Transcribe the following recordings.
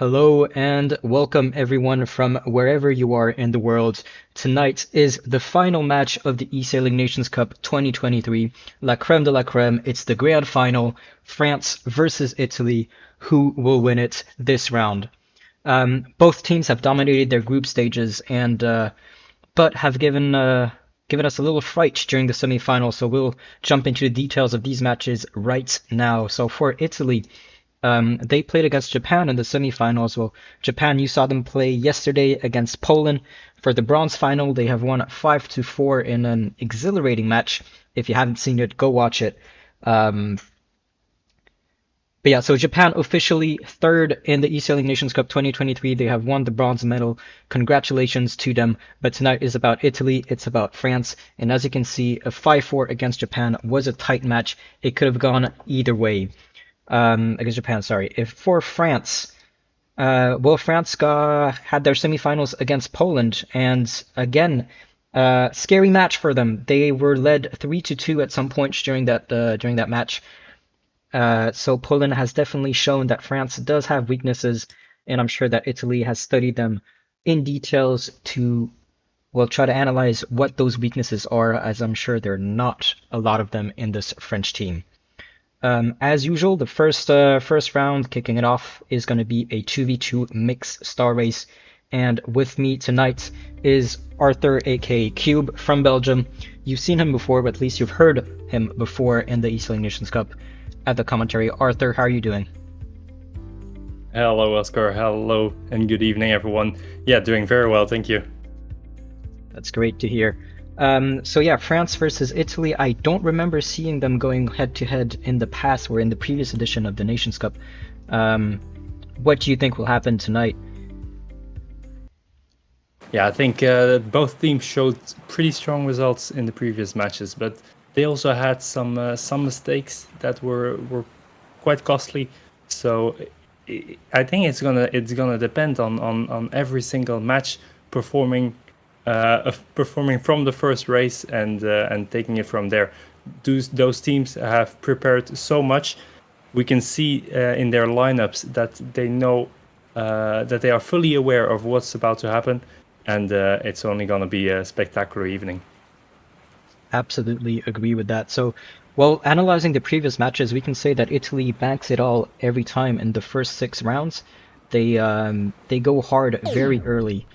Hello and welcome everyone from wherever you are in the world. Tonight is the final match of the eSailing Nations Cup 2023. La crème de la crème. It's the grand final. France versus Italy. Who will win it this round? Both teams have dominated their group stages and but have given us a little fright during the semi-final. So we'll jump into the details of these matches right now. So for Italy. They played against Japan in the semifinals. Well, Japan, you saw them play yesterday against Poland. For the bronze final, they have won 5-4 in an exhilarating match. If you haven't seen it, go watch it. But yeah, so Japan officially third in the eSailing Nations Cup 2023. They have won the bronze medal. Congratulations to them. But tonight is about Italy. It's about France. And as you can see, a 5-4 against Japan was a tight match. It could have gone either way. Against Japan, sorry. If for France, France had their semifinals against Poland, and again, scary match for them. They were led 3-2 at some points during that match. So Poland has definitely shown that France does have weaknesses, and I'm sure that Italy has studied them in details to, well, try to analyze what those weaknesses are, as I'm sure there are not a lot of them in this French team. As usual, the first round, kicking it off, is going to be a 2v2 mixed star race. And with me tonight is Arthur, aka Cube, from Belgium. You've seen him before, but at least you've heard him before in the eSailing Nations Cup at the commentary. Arthur, how are you doing? Hello, Oscar. Hello, and good evening, everyone. Yeah, doing very well, thank you. That's great to hear. So yeah, France versus Italy. I don't remember seeing them going head to head in the past or in the previous edition of the Nations Cup. What do you think will happen tonight? Yeah, I think both teams showed pretty strong results in the previous matches, but they also had some mistakes that were quite costly. So I think it's gonna depend on every single match performing from the first race and taking it from there. Those teams have prepared so much. We can see in their lineups that they know that they are fully aware of what's about to happen, and it's only going to be a spectacular evening. Absolutely agree with that. So, well, analyzing the previous matches, we can say that Italy banks it all every time in the first 6 rounds. They go hard very early.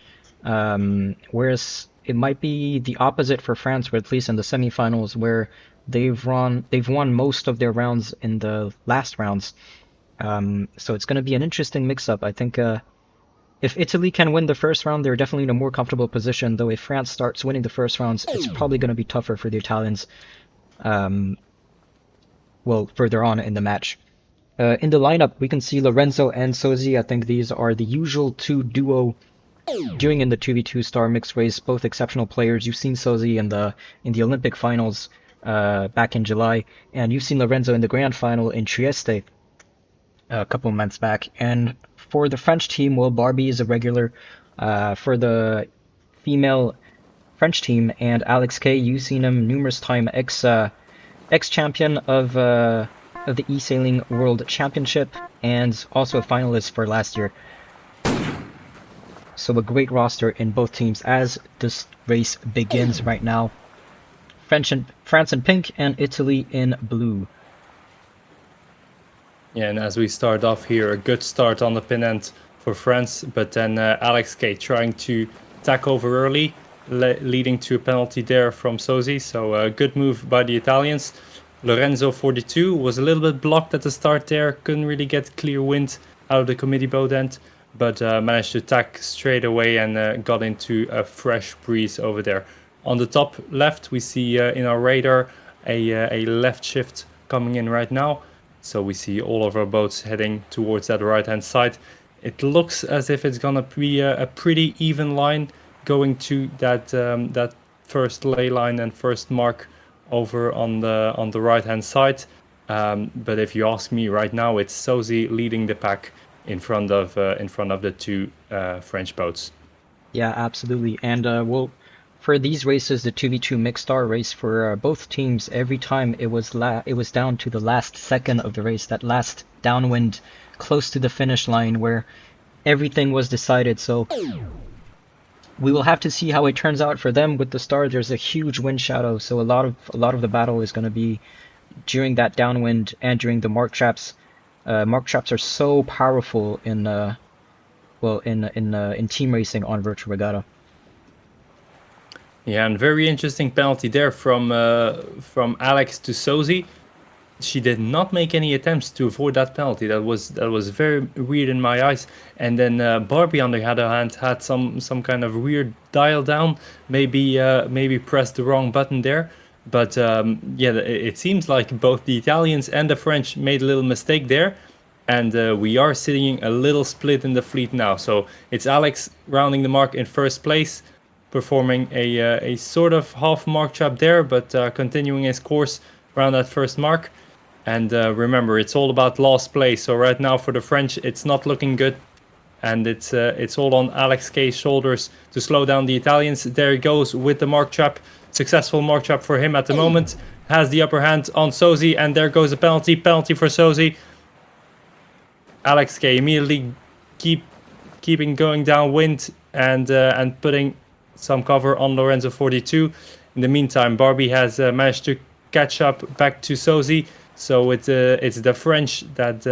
Whereas it might be the opposite for France, or at least in the semifinals, where they've won most of their rounds in the last rounds. So it's going to be an interesting mix-up. I think if Italy can win the first round, they're definitely in a more comfortable position. Though if France starts winning the first rounds, it's probably going to be tougher for the Italians. Well, further on in the match. In the lineup, we can see Lorenzo and Sosi. I think these are the usual two duo doing in the 2v2 star mixed race, both exceptional players. You've seen Sosi in the Olympic finals back in July, and you've seen Lorenzo in the grand final in Trieste a couple months back. And for the French team, well, Barbie is a regular for the female French team, and Alex K, you've seen him numerous time, ex-champion of the eSailing World Championship, and also a finalist for last year. So a great roster in both teams as this race begins right now. France in pink and Italy in blue. Yeah, and as we start off here, a good start on the pin end for France, but then Alex K trying to tack over early, leading to a penalty there from Sosi. So a good move by the Italians. Lorenzo 42 was a little bit blocked at the start there, couldn't really get clear wind out of the committee boat end, but managed to tack straight away and got into a fresh breeze over there. On the top left, we see in our radar a left shift coming in right now. So we see all of our boats heading towards that right-hand side. It looks as if it's gonna be a pretty even line going to that first ley line and first mark over on the right-hand side. But if you ask me right now, it's Sosi leading the pack in front of the two French boats. Yeah, absolutely. And well, for these races, the 2v2 mixed star race for both teams, every time it was down to the last second of the race, that last downwind close to the finish line, where everything was decided. So we will have to see how it turns out for them. With the start, there's a huge wind shadow, so a lot of the battle is going to be during that downwind and during the mark traps. Mark traps are so powerful in in team racing on Virtual Regatta. Yeah, and very interesting penalty there from Alex to Sozi. She did not make any attempts to avoid that penalty. That was very weird in my eyes. And then Barbie, on the other hand, had some kind of weird dial down. Maybe pressed the wrong button there. But yeah, it seems like both the Italians and the French made a little mistake there. And we are seeing a little split in the fleet now. So it's Alex rounding the mark in first place, performing a sort of half mark trap there, but continuing his course around that first mark. And remember, it's all about last place. So right now for the French, it's not looking good. And it's all on Alex K's shoulders to slow down the Italians. There he goes with the mark trap. Successful mark trap for him at the moment. Has the upper hand on Sozi, and there goes a penalty. Penalty for Sozi. Alex K immediately keeping going downwind and putting some cover on Lorenzo 42. In the meantime, Barbie has managed to catch up back to Sozi. So it's the French that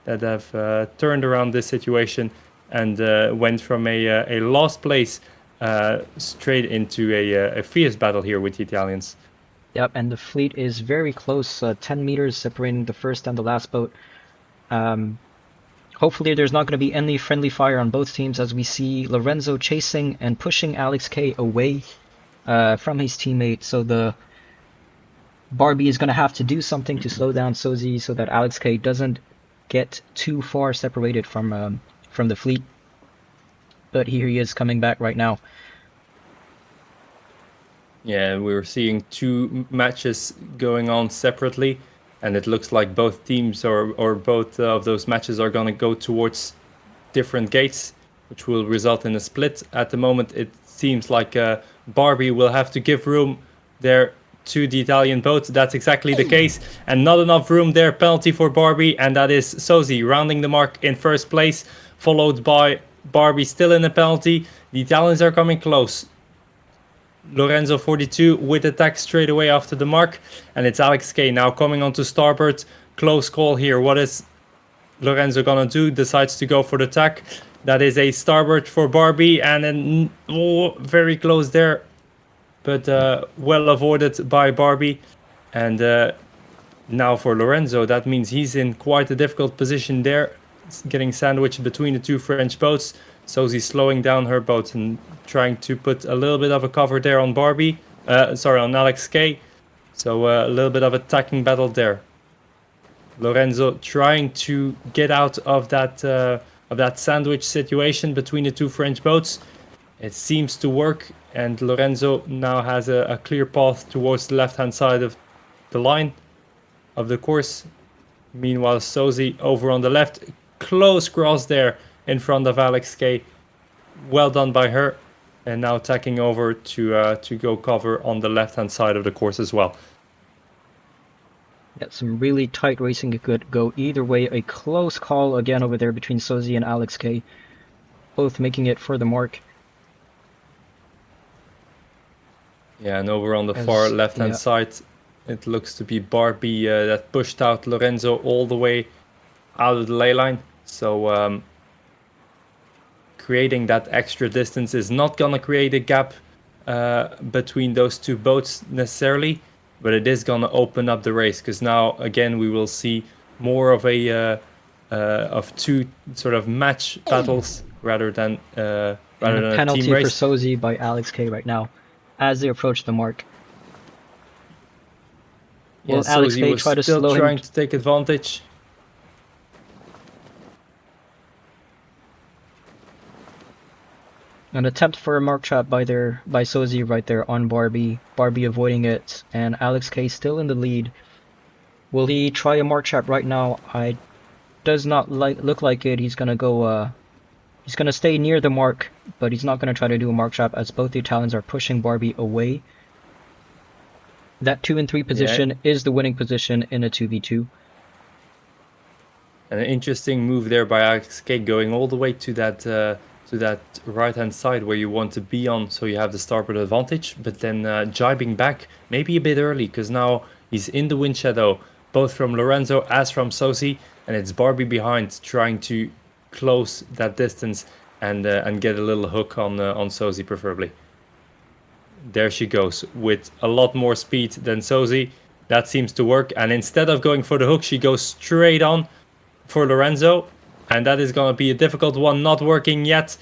have turned around this situation and went from a last place straight into a fierce battle here with the Italians. Yep, and the fleet is very close, 10 meters separating the first and the last boat. Hopefully there's not going to be any friendly fire on both teams, as we see Lorenzo chasing and pushing Alex K away from his teammate. So the Barbie is going to have to do something to slow down Sozi so that Alex K doesn't get too far separated from the fleet. But here he is coming back right now. Yeah, we're seeing two matches going on separately, and it looks like both teams or both of those matches are going to go towards different gates, which will result in a split. At the moment, it seems like Barbie will have to give room there to the Italian boat. That's exactly the case, and not enough room there. Penalty for Barbie, and that is Sozi rounding the mark in first place, followed by Barbie still in the penalty. The Italians are coming close. Lorenzo 42 with attack straight away after the mark, and it's Alex K now coming onto starboard. Close call here. What is Lorenzo gonna do? Decides to go for the attack. That is a starboard for Barbie, and then very close there, but well avoided by Barbie. And now for Lorenzo, that means he's in quite a difficult position there, getting sandwiched between the two French boats. Sozi's slowing down her boat and trying to put a little bit of a cover there on Barbie. On Alex K. So a little bit of attacking battle there. Lorenzo trying to get out of that sandwich situation between the two French boats. It seems to work, and Lorenzo now has a clear path towards the left-hand side of the line of the course. Meanwhile, Sozi over on the left, close cross there in front of Alex K. Well done by her, and now tacking over to go cover on the left-hand side of the course as well. Yeah, some really tight racing. It could go either way. A close call again over there between Sozi and Alex K, both making it for the mark. Yeah, and over on the far left-hand side, it looks to be Barbie that pushed out Lorenzo all the way out of the ley line. So creating that extra distance is not going to create a gap between those two boats necessarily, but it is going to open up the race, because now again we will see more of of two sort of match battles rather than a penalty team race. For Sozi by Alex K right now as they approach the mark. Will Alex K try to slow him? Trying to take advantage. An attempt for a mark trap by Sozi right there on Barbie. Barbie avoiding it, and Alex K still in the lead. Will he try a mark trap right now? Does not look like it. He's gonna go. He's gonna stay near the mark, but he's not gonna try to do a mark trap, as both the Italians are pushing Barbie away. That 2 and 3 position is the winning position in a 2v2. And an interesting move there by Alex K, going all the way to that right-hand side where you want to be on, so you have the starboard advantage, but then jibing back maybe a bit early, because now he's in the wind shadow, both from Lorenzo as from Sosi, and it's Barbie behind trying to close that distance and get a little hook on Sosi preferably. There she goes with a lot more speed than Sosi. That seems to work, and instead of going for the hook, she goes straight on for Lorenzo, and that is going to be a difficult one, not working yet.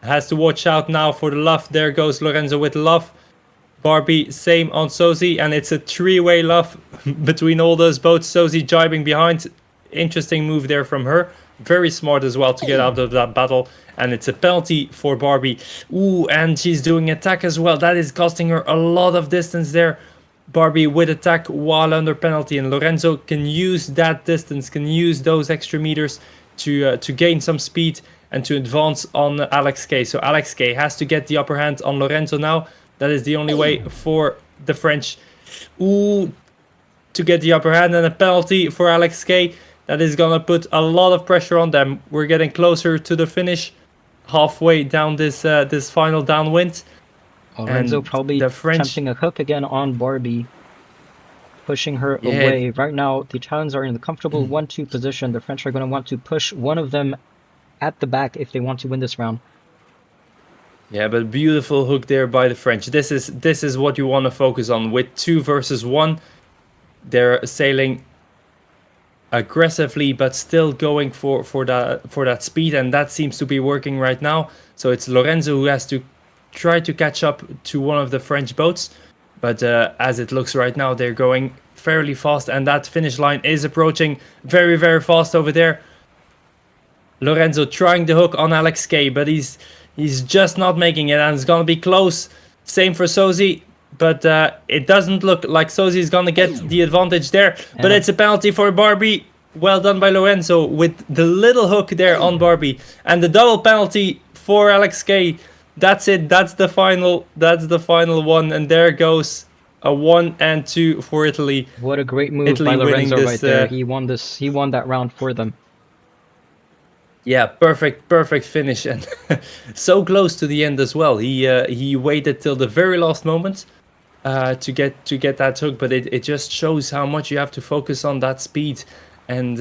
Has to watch out now for the luff. There goes Lorenzo with the luff. Barbie, same on Sosi, and it's a three-way luff between all those boats. Sosi jibing behind. Interesting move there from her. Very smart as well to get out of that battle, and it's a penalty for Barbie. Ooh, and she's doing attack as well. That is costing her a lot of distance there. Barbie with attack while under penalty, and Lorenzo can use that distance, can use those extra meters to gain some speed and to advance on Alex K. So Alex K has to get the upper hand on Lorenzo now. That is the only way for the French. Ooh, to get the upper hand, and a penalty for Alex K. That is gonna put a lot of pressure on them. We're getting closer to the finish, halfway down this final downwind. Lorenzo And probably the French attempting a hook again on Barbie, pushing her away. Right now, the Italians are in the comfortable 1-2 position. The French are going to want to push one of them at the back if they want to win this round. Yeah, but beautiful hook there by the French. This is what you want to focus on. With 2 versus 1, they're sailing aggressively, but still going for that speed, and that seems to be working right now. So it's Lorenzo who has to try to catch up to one of the French boats, but as it looks right now, they're going fairly fast, and that finish line is approaching very, very fast over there. Lorenzo trying the hook on Alex K, but he's just not making it, and it's gonna be close. Same for Sosi, but it doesn't look like Sosi is gonna get the advantage there. But it's a penalty for Barbie. Well done by Lorenzo with the little hook there on Barbie, and the double penalty for Alex K. That's it. That's the final one, and there goes a 1 and 2 for Italy. What a great move by Lorenzo right there. He won this. He won that round for them. Yeah, perfect finish, and so close to the end as well. He waited till the very last moment to get that hook, but it just shows how much you have to focus on that speed, and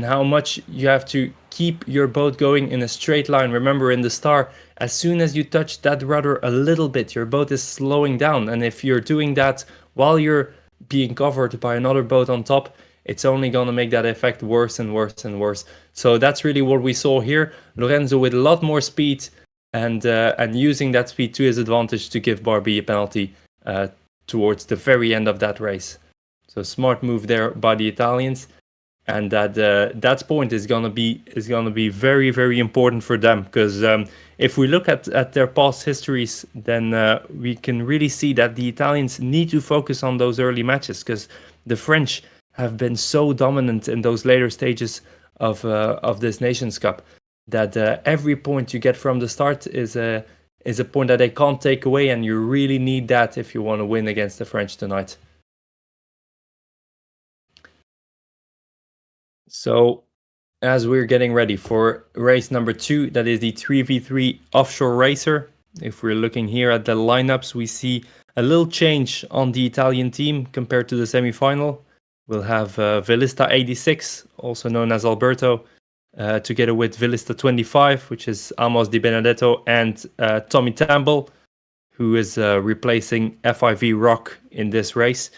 how much you have to keep your boat going in a straight line. Remember, in the Star, as soon as you touch that rudder a little bit, your boat is slowing down, and if you're doing that while you're being covered by another boat on top, it's only going to make that effect worse and worse and worse. So that's really what we saw here. Lorenzo with a lot more speed, and using that speed to his advantage to give Barbie a penalty towards the very end of that race. So smart move there by the Italians, and that point is gonna be very, very important for them, because if we look at their past histories, then we can really see that the Italians need to focus on those early matches, because the French have been so dominant in those later stages of this Nations Cup that every point you get from the start is a point that they can't take away, and you really need that if you want to win against the French tonight. So, as we're getting ready for race number 2, that is the 3v3 offshore racer. If we're looking here at the lineups, we see a little change on the Italian team compared to the semi-final. We'll have Velista 86, also known as Alberto, together with Velista 25, which is Amos Di Benedetto, and Tommy Tamble, who is replacing FIV Rock in this race.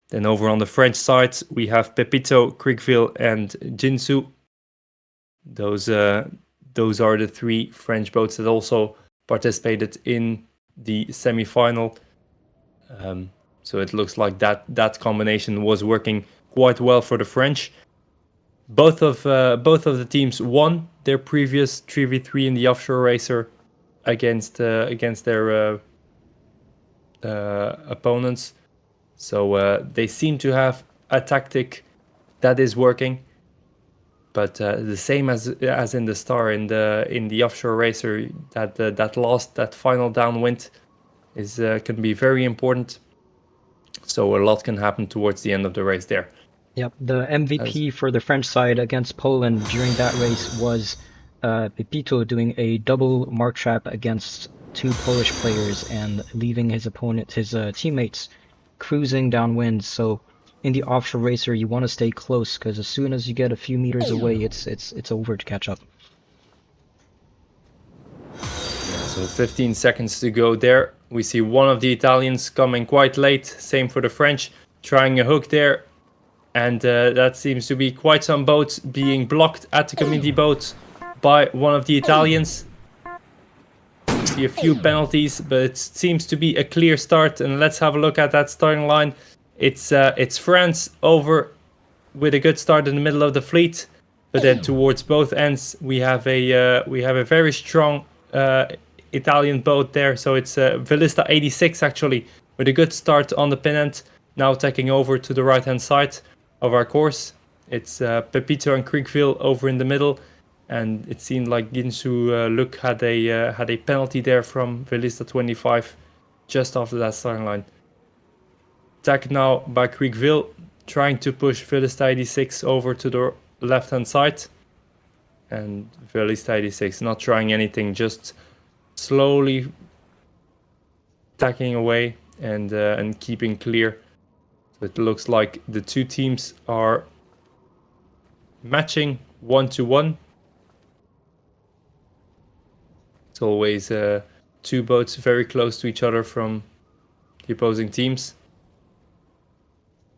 Then over on the French side, we have Pepito, Crickville, and Jinsu. Those are the 3 French boats that also participated in the semi-final. So it looks like that combination was working quite well for the French. Both of the teams won their previous 3v3 in the offshore racer against their opponents. So they seem to have a tactic that is working, but the same as in the Star, in the offshore racer, that final downwind can be very important. So a lot can happen towards the end of the race there. Yep, the MVP for the French side against Poland during that race was Pepito doing a double mark trap against two Polish players and leaving his teammates, cruising downwind. So in the offshore racer, you want to stay close because as soon as you get a few meters away, it's over to catch up. So 15 seconds to go there. We see one of the Italians coming quite late. Same for the French, trying a hook there. And that seems to be quite some boats being blocked at the community boat by one of the Italians. We see a few penalties, but it seems to be a clear start. And let's have a look at that starting line. It's France over with a good start in the middle of the fleet, but then towards both ends we have a very strong Italian boat there. So it's Velista 86 actually with a good start on the pennant, now taking over to the right hand side of our course. It's Pepito and Creekville over in the middle, and it seemed like Ginsu Luke had a penalty there from Velista 25 just after that starting line. Attack now by Creekville, trying to push Velista 86 over to the left hand side, and Velista 86 not trying anything, just slowly tacking away and keeping clear. So it looks like the two teams are matching 1-1. It's always two boats very close to each other from the opposing teams,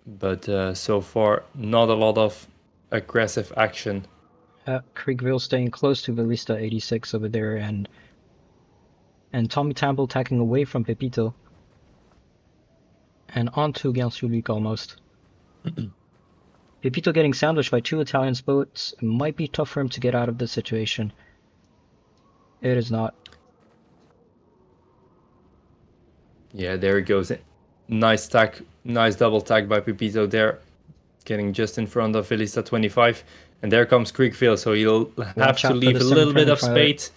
but so far not a lot of aggressive action. Creekville staying close to Velista 86 over there, and Tommy Tamble tacking away from Pepito. And onto Gansulik almost. Pepito getting sandwiched by two Italian boats. It might be tough for him to get out of this situation. It is not. Yeah, there he goes. Nice tack, nice double tag by Pepito there. Getting just in front of Velista 25. And there comes Creekville, so he'll have to leave a little bit of space.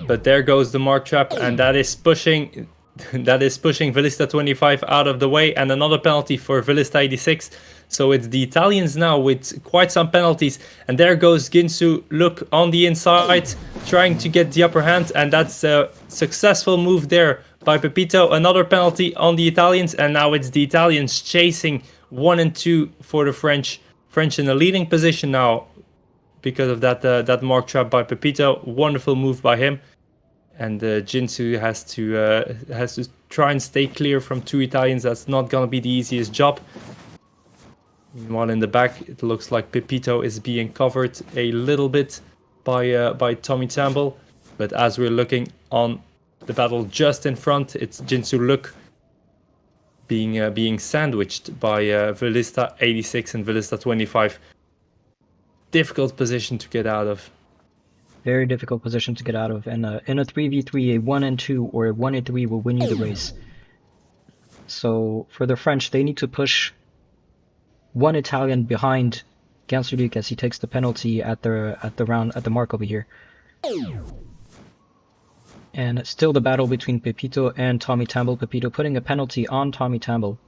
But there goes the mark trap, and that is pushing Velista 25 out of the way, and another penalty for Velista 86. So it's the Italians now with quite some penalties, and there goes Ginsu Luke on the inside, trying to get the upper hand, and that's a successful move there by Pepito. Another penalty on the Italians, and now it's the Italians chasing 1 and 2 for the French. French in a leading position now because of that mark trap by Pepito. Wonderful move by him. And Jinsu has to try and stay clear from two Italians. That's not gonna be the easiest job. Meanwhile, in the back, it looks like Pepito is being covered a little bit by Tommy Tamble. But as we're looking on the battle just in front, it's Jinsu Luke being sandwiched by Velista 86 and Velista 25. Difficult position to get out of. Very difficult position to get out of, and in a 3v3, a 1 and 2 or a 1 and 3 will win you the race. So for the French, they need to push one Italian behind Gansulik as he takes the penalty at the mark over here. And still the battle between Pepito and Tommy Tamble. Pepito putting a penalty on Tommy Tamble,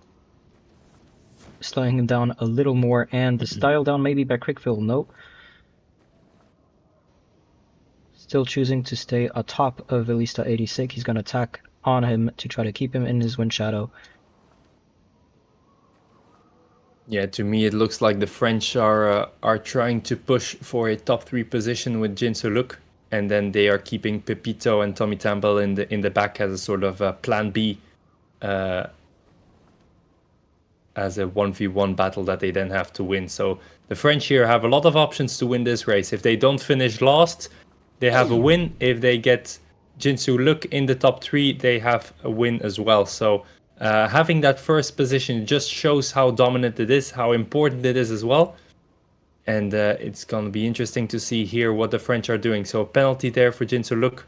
slowing him down a little more, and the style down maybe by Creekville. Nope. Still choosing to stay atop of Velista 86. He's going to attack on him to try to keep him in his wind shadow. Yeah, to me it looks like the French are trying to push for a top 3 position with Jinsu Luke, and then they are keeping Pepito and Tommy Tamble in the back as a sort of plan B, as a 1v1 battle that they then have to win. So the French here have a lot of options to win this race. If they don't finish last, they have a win. If they get Jinsu Luke in the top 3, they have a win as well. So having that first position just shows how dominant it is, how important it is as well. And it's going to be interesting to see here what the French are doing. So a penalty there for Jinsu Luke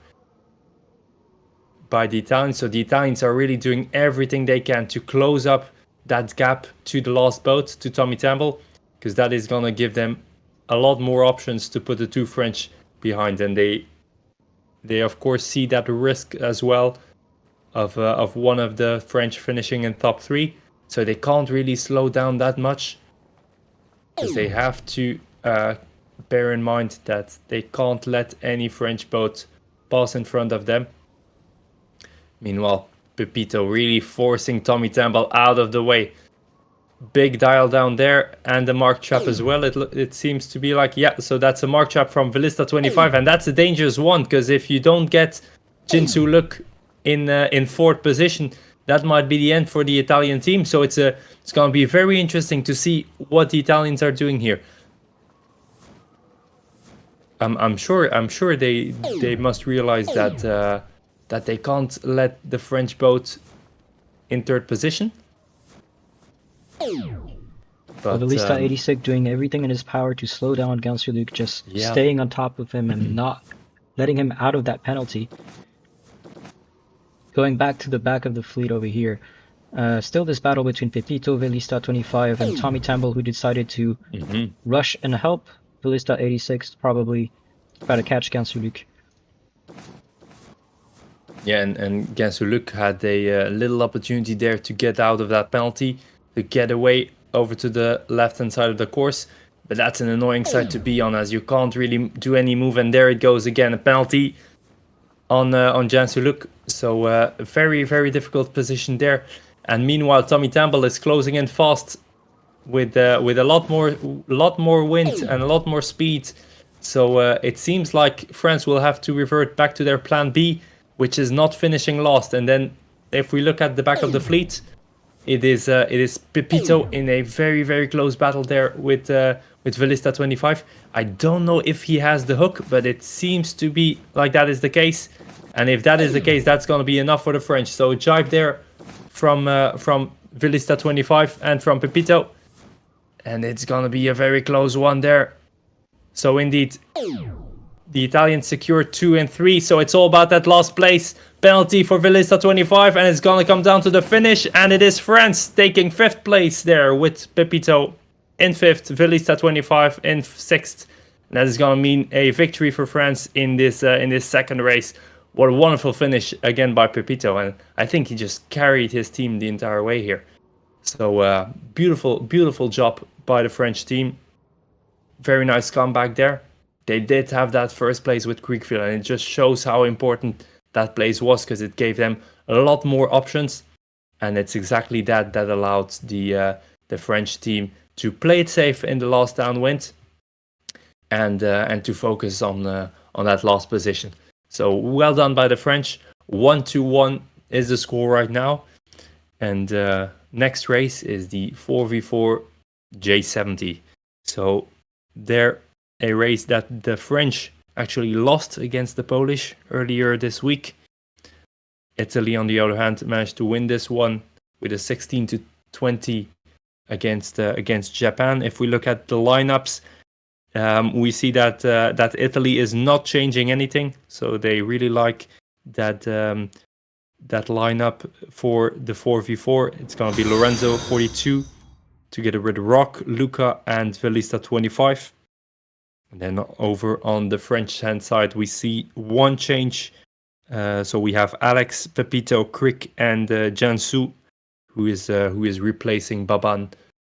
by the Italians. So the Italians are really doing everything they can to close up that gap to the last boat, to Tommy Tamble, because that is going to give them a lot more options to put the two French behind. And they of course see that risk as well of one of the French finishing in top 3. so they can't really slow down that much, because they have to bear in mind that they can't let any French boat pass in front of them. Meanwhile, Pepito really forcing Tommy Temple out of the way. Big dial down there, and the mark trap as well. It seems to be like, yeah, so that's a mark trap from Velista 25, and that's a dangerous one, because if you don't get Jinsu Luke in fourth position, that might be the end for the Italian team. So it's going to be very interesting to see what the Italians are doing here. I'm sure they must realize that that they can't let the French boat in third position. But Velista 86 doing everything in his power to slow down Gansu Luke, just staying on top of him and not letting him out of that penalty. Going back to the back of the fleet over here, still this battle between Pepito, Velista 25, and Tommy Temple, who decided to rush and help Velista 86 probably try to catch Gansu Luke. Yeah, and Gansu Luke had a little opportunity there to get out of that penalty, to get away over to the left-hand side of the course. But that's an annoying side to be on, as you can't really do any move. And there it goes again, a penalty on Gansu Luke. So a very, very difficult position there. And meanwhile, Tommy Temple is closing in fast with a lot more wind and a lot more speed. So it seems like France will have to revert back to their plan B, which is not finishing last. And then if we look at the back of the fleet, it is Pepito in a very, very close battle there with Velista 25. I don't know if he has the hook, but it seems to be like that is the case. And if that is the case, that's going to be enough for the French. So a jibe there from Velista 25 and from Pepito. And it's going to be a very close one there. So indeed, the Italians secured 2 and 3, so it's all about that last place. Penalty for Velista 25, and it's gonna come down to the finish, and it is France taking 5th place there with Pepito in 5th, Velista 25 in 6th. And that is gonna mean a victory for France in this second race. What a wonderful finish again by Pepito, and I think he just carried his team the entire way here. So beautiful job by the French team. Very nice comeback there. They did have that first place with Creekfield, and it just shows how important that place was, because it gave them a lot more options, and it's exactly that allowed the French team to play it safe in the last downwind, and to focus on that last position. So well done by the French. 1-1 is the score right now, and next race is the 4v4 J70. So there. A race that the French actually lost against the Polish earlier this week. Italy, on the other hand, managed to win this one with a 16-20 against Japan. If we look at the lineups, we see that Italy is not changing anything. So they really like that lineup for the 4v4. It's going to be Lorenzo 42 together with Rock, Luca, and Velista 25. And then over on the French hand side, we see one change. So we have Alex, Pepito, Crick, and Jansu, who is replacing Baban.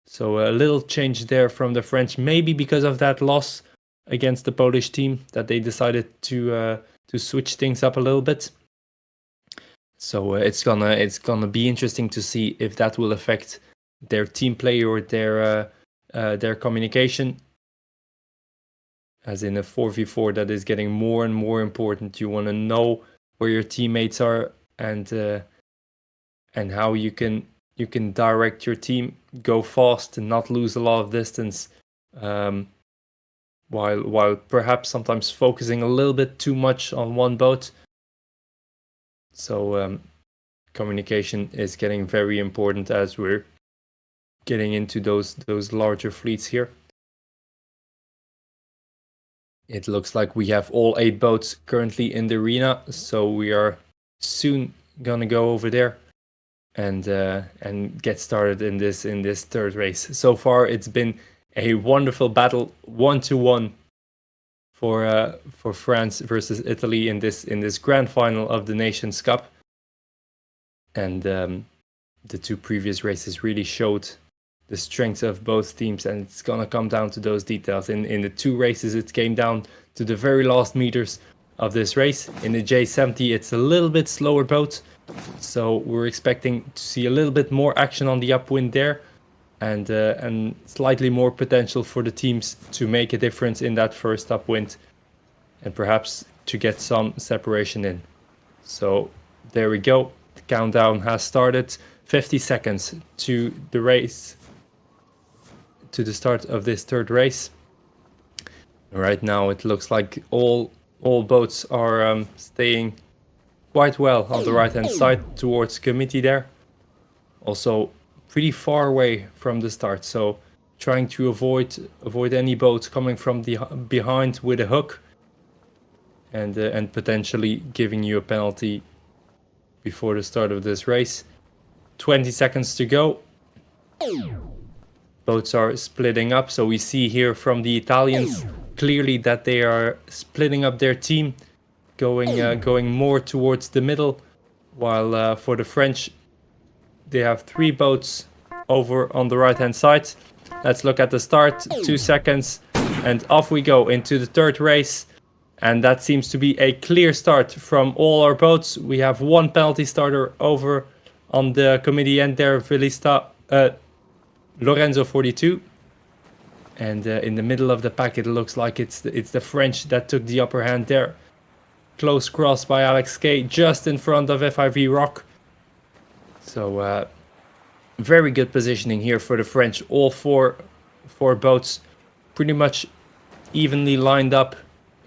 So a little change there from the French, maybe because of that loss against the Polish team, that they decided to switch things up a little bit. So it's gonna be interesting to see if that will affect their team play or their communication. As in a 4v4, that is getting more and more important. You want to know where your teammates are and how you can direct your team, go fast and not lose a lot of distance, while perhaps sometimes focusing a little bit too much on one boat. So communication is getting very important as we're getting into those larger fleets here. It looks like we have all 8 boats currently in the arena, so we are soon gonna go over there and get started in this third race. So far, it's been a wonderful battle, 1-1 for France versus Italy in this grand final of the Nations Cup, and the two previous races really showed the strengths of both teams, and it's gonna come down to those details. In the two races, it came down to the very last meters of this race. In the J70, it's a little bit slower boat, so we're expecting to see a little bit more action on the upwind there, and slightly more potential for the teams to make a difference in that first upwind, and perhaps to get some separation in. So there we go. The countdown has started. 50 seconds to the race, to the start of this third race. Right now it looks like all boats are staying quite well on the right hand side towards committee there. Also pretty far away from the start, so trying to avoid any boats coming from the behind with a hook, and potentially giving you a penalty before the start of this race. 20 seconds to go. Boats are splitting up, so we see here from the Italians clearly that they are splitting up their team, going more towards the middle, while for the French they have 3 boats over on the right hand side. Let's look at the start. 2 seconds and off we go into the third race, and that seems to be a clear start from all our boats. We have 1 penalty starter over on the committee end there, Lorenzo 42, and in the middle of the pack it looks like it's the French that took the upper hand there. Close cross by Alex K just in front of FIV Rock. So very good positioning here for the French. All four boats pretty much evenly lined up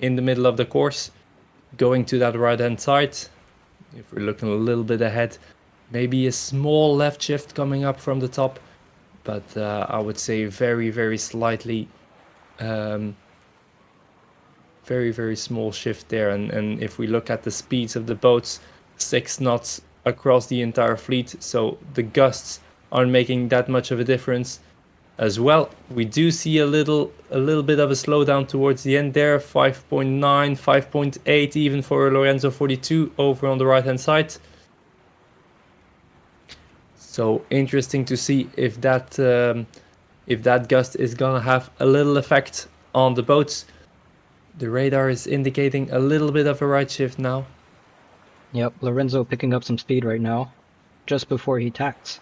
in the middle of the course, going to that right hand side. If we're looking a little bit ahead, maybe a small left shift coming up from the top, but I would say very slightly, very small shift there. And if we look at the speeds of the boats, 6 knots across the entire fleet, so the gusts aren't making that much of a difference as well. We do see a little bit of a slowdown towards the end there, 5.9, 5.8 even for Lorenzo 42 over on the right hand side. So interesting to see if that gust is gonna have a little effect on the boats. The radar is indicating a little bit of a right shift now. Yep, Lorenzo picking up some speed right now, just before he tacks.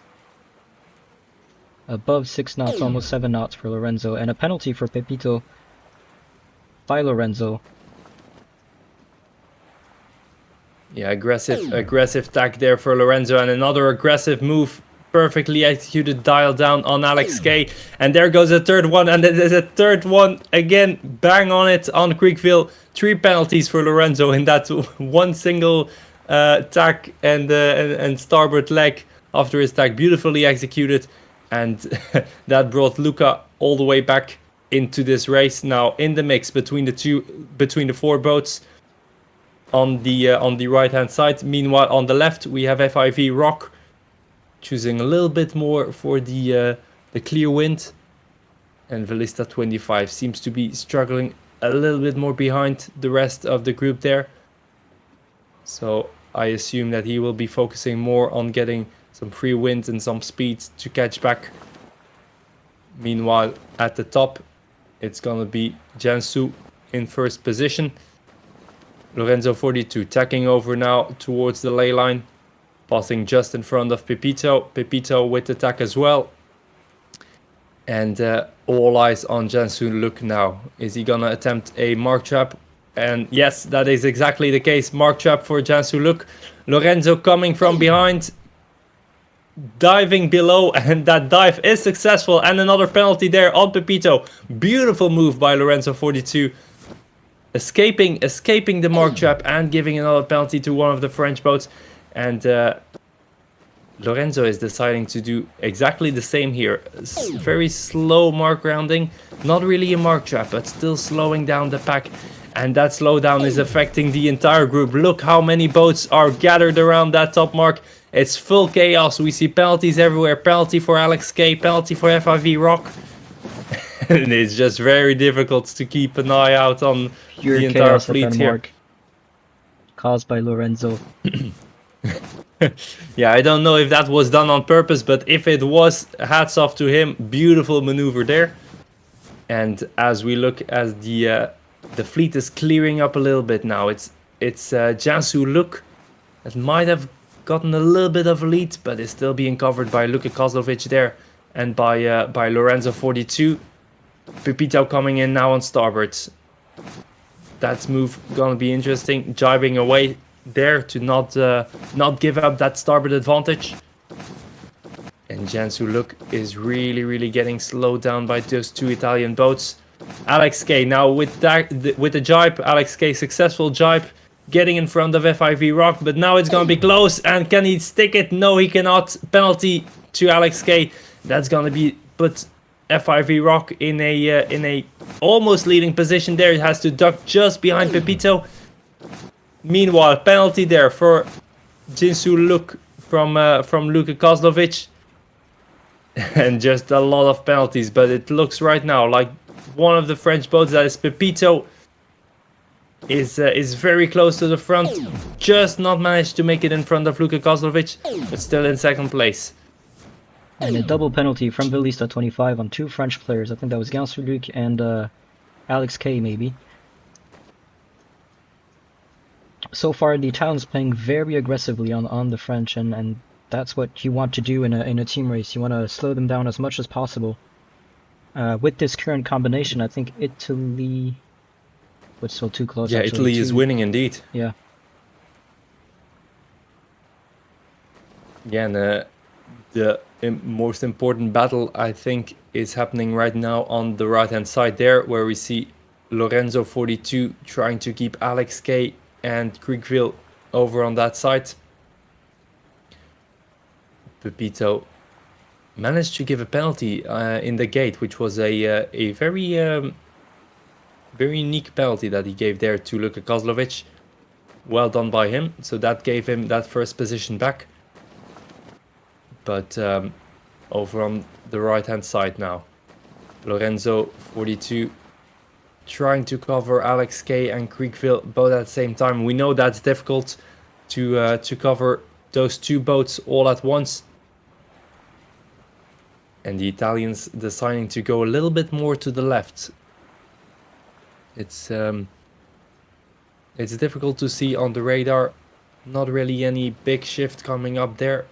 Above 6 knots, almost 7 knots for Lorenzo, and a penalty for Pepito by Lorenzo. Yeah, aggressive tack there for Lorenzo, and another aggressive move, perfectly executed dial down on Alex K. And there goes a third one, and there's a third one again, bang on it on Creekville. 3 penalties for Lorenzo in that one single tack and starboard leg after his tack, beautifully executed. And that brought Luca all the way back into this race, now in the mix between the 4 boats on the right hand side. Meanwhile, on the left we have FIV Rock choosing a little bit more for the clear wind, and Velista 25 seems to be struggling a little bit more behind the rest of the group there. So I assume that he will be focusing more on getting some free wind and some speed to catch back. Meanwhile, at the top, it's gonna be Jansu in first position. Lorenzo 42 tacking over now towards the ley line, passing just in front of Pepito. Pepito with the tack as well. And all eyes on Jansu Look now. Is he gonna attempt a mark trap? And yes, that is exactly the case. Mark trap for Jansu Look. Lorenzo coming from behind, diving below, and that dive is successful, and another penalty there on Pepito. Beautiful move by Lorenzo 42, escaping the mark trap and giving another penalty to one of the French boats. And Lorenzo is deciding to do exactly the same here. Very slow mark rounding, not really a mark trap, but still slowing down the pack. And that slowdown is affecting the entire group. Look how many boats are gathered around that top mark. It's full chaos. We see penalties everywhere. Penalty for Alex K, penalty for FIV Rock. And it's just very difficult to keep an eye out on Pure the entire chaos fleet at that here. mark, caused by Lorenzo. Yeah, I don't know if that was done on purpose, but if it was, hats off to him. Beautiful maneuver there. And as we look as the fleet is clearing up a little bit now, it's Jansu Luk that might have gotten a little bit of a lead, but is still being covered by Luka Kozlovic there and by Lorenzo 42. Pepito coming in now on starboard. That's move gonna be interesting, jibing away there to not give up that starboard advantage. And Jansu Luk is really getting slowed down by those two Italian boats. Alex K now with the jibe. Alex K successful jibe, getting in front of FIV Rock, but now it's gonna be close. And can he stick it? No, he cannot. Penalty to Alex K. That's gonna be put FIV Rock in a almost leading position there. It has to duck just behind Pepito. Meanwhile, penalty there for Jinsu Luk from Luka Kozlovic. And just a lot of penalties, but it looks right now like one of the French boats, that is Pepito, is very close to the front. Just not managed to make it in front of Luka Kozlovic, but still in second place. And a double penalty from Velista 25 on two French players. I think that was Gansford and Alex K maybe. So far the Italians playing very aggressively on the French, and that's what you want to do in a team race. You want to slow them down as much as possible. With this current combination, I think Italy... But still too close. Yeah, actually. Italy is winning indeed. Yeah. Yeah, and the most important battle, I think, is happening right now on the right-hand side there, where we see Lorenzo 42 trying to keep Alex K and Creekville over on that side. Pepito managed to give a penalty in the gate, which was a very unique penalty that he gave there to Luka Kozlovic. Well done by him. So that gave him that first position back. But over on the right-hand side now, Lorenzo 42 trying to cover Alex K and Creekville both at the same time. We know that's difficult to cover those two boats all at once. And the Italians deciding to go a little bit more to the left. It's difficult to see on the radar. Not really any big shift coming up there.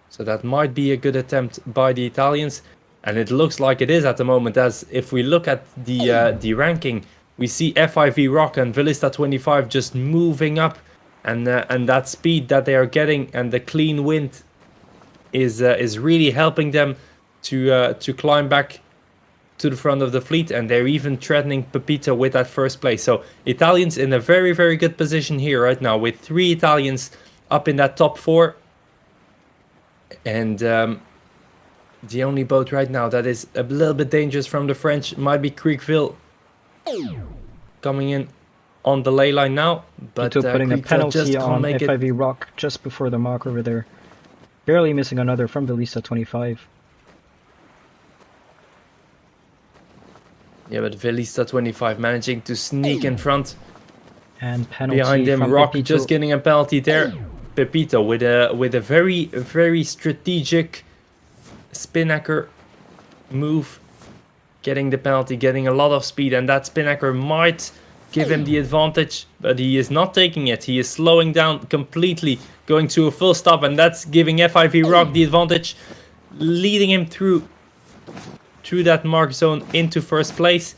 So that might be a good attempt by the Italians. And it looks like it is at the moment, as if we look at the ranking, we see FIV Rock and Velista 25 just moving up. And that speed that they are getting and the clean wind is really helping them to climb back to the front of the fleet, and they're even threatening Pepito with that first place. So Italians in a very good position here right now, with 3 Italians up in that top 4. And the only boat right now that is a little bit dangerous from the French might be Creekville, coming in on the ley line now. But putting a penalty on make FIV Rock just before the mark over there. Barely missing another from Velista 25. Yeah, but Velista 25 managing to sneak in front. And penalty behind him, from Rock Pepito. just getting a penalty there. Pepito with a very strategic spinnaker move, getting the penalty, getting a lot of speed, and that spinnaker might give him the advantage, but he is not taking it. He is slowing down completely, going to a full stop, and that's giving FIV Rock the advantage, leading him through that mark zone into first place.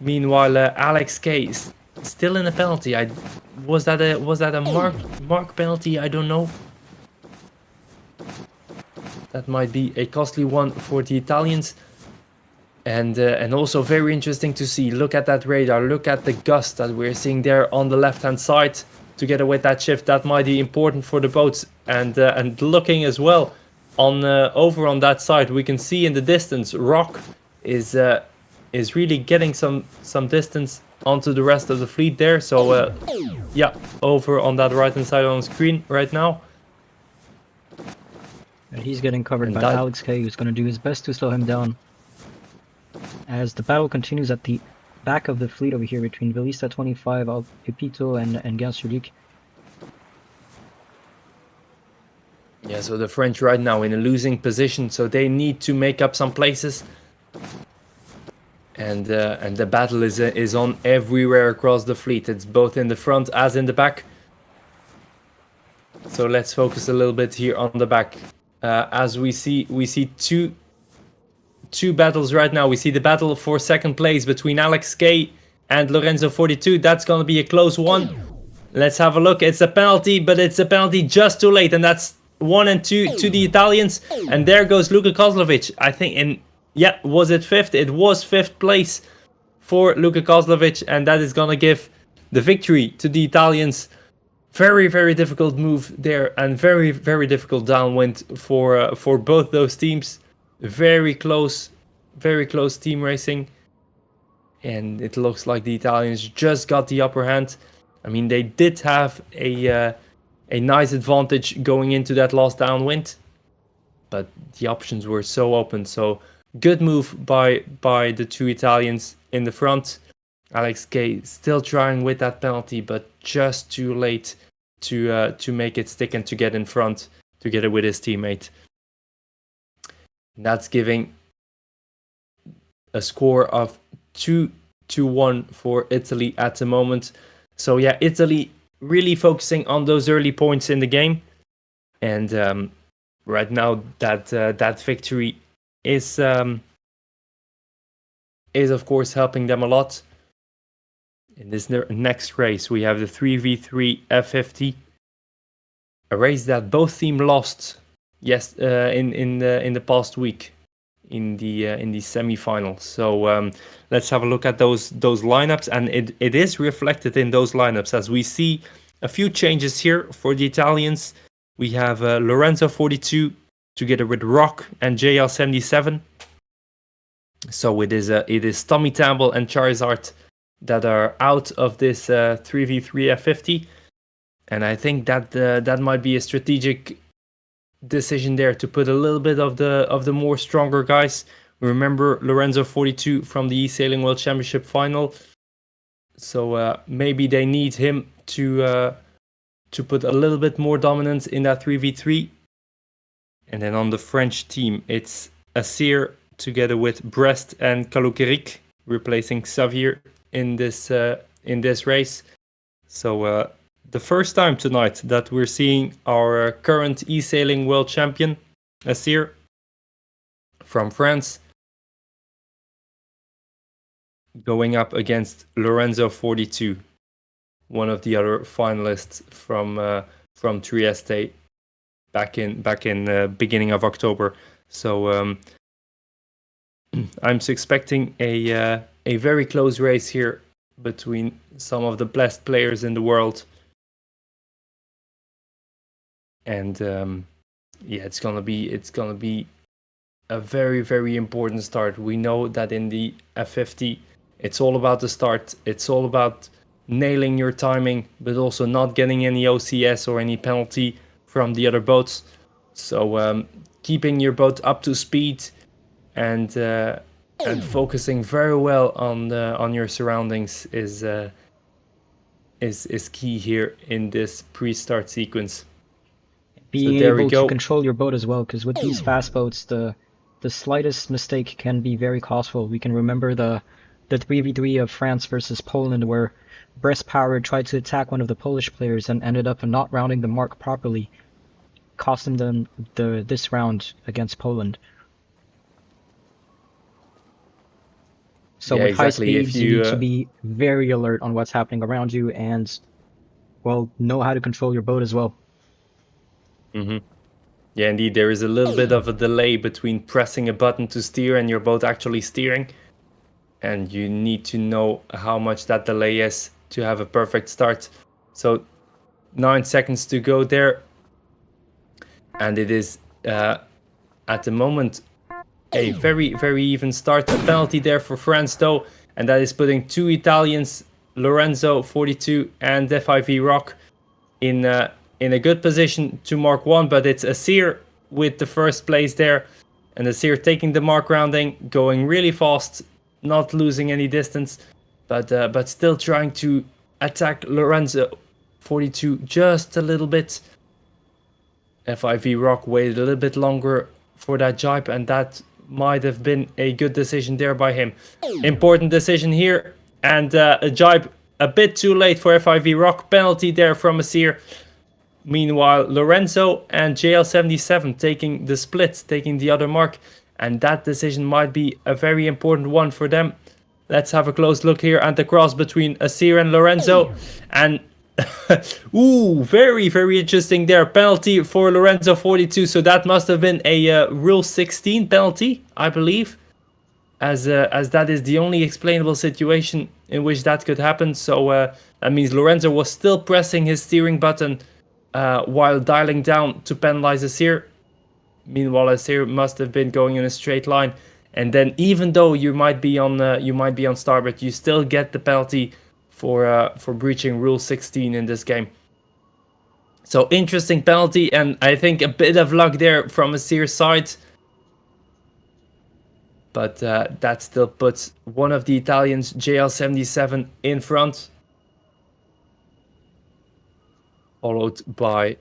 Meanwhile, Alex K is still in a penalty. Was that a mark penalty? I don't know. That might be a costly one for the Italians. And also very interesting to see. Look at that radar. Look at the gust that we're seeing there on the left-hand side. Together with that shift, that might be important for the boats. And looking as well on over on that side, we can see in the distance Rock is really getting some distance onto the rest of the fleet there. So yeah, over on that right-hand side on the screen right now. And he's getting covered by Alex K, who's going to do his best to slow him down. As the battle continues at the back of the fleet over here between Velista 25, Pepito, and Gansulik. Yeah, so the French right now in a losing position, so they need to make up some places. And the battle is on everywhere across the fleet. It's both in the front as in the back. So let's focus a little bit here on the back. As we see two battles right now. We see the battle for second place between Alex K and Lorenzo 42. That's gonna be a close one. Let's have a look. It's a penalty, but it's a penalty just too late, and that's 1 and 2 to the Italians. And there goes Luka Kozlovic. I think was it fifth? It was fifth place for Luka Kozlovic, and that is gonna give the victory to the Italians. Very, very difficult move there, and very, very difficult downwind for both those teams. Very close team racing, and it looks like the Italians just got the upper hand. I mean, they did have a nice advantage going into that last downwind, but the options were so open. So good move by the two Italians in the front. Alex K still trying with that penalty, but just too late to make it stick and to get in front together with his teammate. And that's giving a score of 2-1 for Italy at the moment. So yeah, Italy really focusing on those early points in the game, and right now that victory is of course helping them a lot. In this next race, we have the 3v3 F50, a race that both teams lost. Yes, in the past week, in the semi-finals. So let's have a look at those lineups, and it is reflected in those lineups as we see a few changes here for the Italians. We have Lorenzo 42 together with Rock and JL 77. So it is Tommy Tamble and Charizard that are out of this 3v3 F50, and I think that might be a strategic decision there to put a little bit of the more stronger guys. Remember Lorenzo 42 from the eSailing World Championship final, so maybe they need him to put a little bit more dominance in that 3v3. And then on the French team, it's Assir together with Brest and Kalukeric replacing Xavier in this race. So the first time tonight that we're seeing our current eSailing world champion, Assir, from France, going up against Lorenzo 42, one of the other finalists from Trieste back in beginning of October. So I'm expecting a very close race here between some of the best players in the world. And it's gonna be a very, very important start. We know that in the F50, it's all about the start. It's all about nailing your timing, but also not getting any OCS or any penalty from the other boats. So keeping your boat up to speed and focusing very well on your surroundings is key here in this pre-start sequence. Being able to control your boat as well, because with these fast boats, the slightest mistake can be very costful. We can remember the 3v3 of France versus Poland, where Brest Power tried to attack one of the Polish players and ended up not rounding the mark properly, costing them this round against Poland. So with high speeds, you need to be very alert on what's happening around you and, well, know how to control your boat as well. Mm-hmm. Yeah, indeed, there is a little bit of a delay between pressing a button to steer and your boat actually steering. And you need to know how much that delay is to have a perfect start. So 9 seconds to go there. And it is, at the moment, a very, very even start. A penalty there for France, though. And that is putting two Italians, Lorenzo 42 and FIV Rock, in a good position to mark one. But it's Assir with the first place there. And Assir taking the mark rounding, going really fast, not losing any distance, but still trying to attack Lorenzo 42 just a little bit. FIV Rock waited a little bit longer for that jibe, and that might have been a good decision there by him. Important decision here, and a jibe a bit too late for FIV Rock. Penalty there from Asir. Meanwhile, Lorenzo and JL77 taking the split, taking the other mark, and that decision might be a very important one for them. Let's have a close look here at the cross between Asir and Lorenzo, and ooh, very, very interesting there. Penalty for Lorenzo 42, so that must have been a Rule 16 penalty, I believe, as that is the only explainable situation in which that could happen. So that means Lorenzo was still pressing his steering button while dialing down to penalize Asir. Meanwhile, Asir must have been going in a straight line, and then even though you might be on starboard, you still get the penalty for breaching Rule 16 in this game. So interesting penalty, and I think a bit of luck there from Asir's side. But that still puts one of the Italians, JL77, in front. Followed by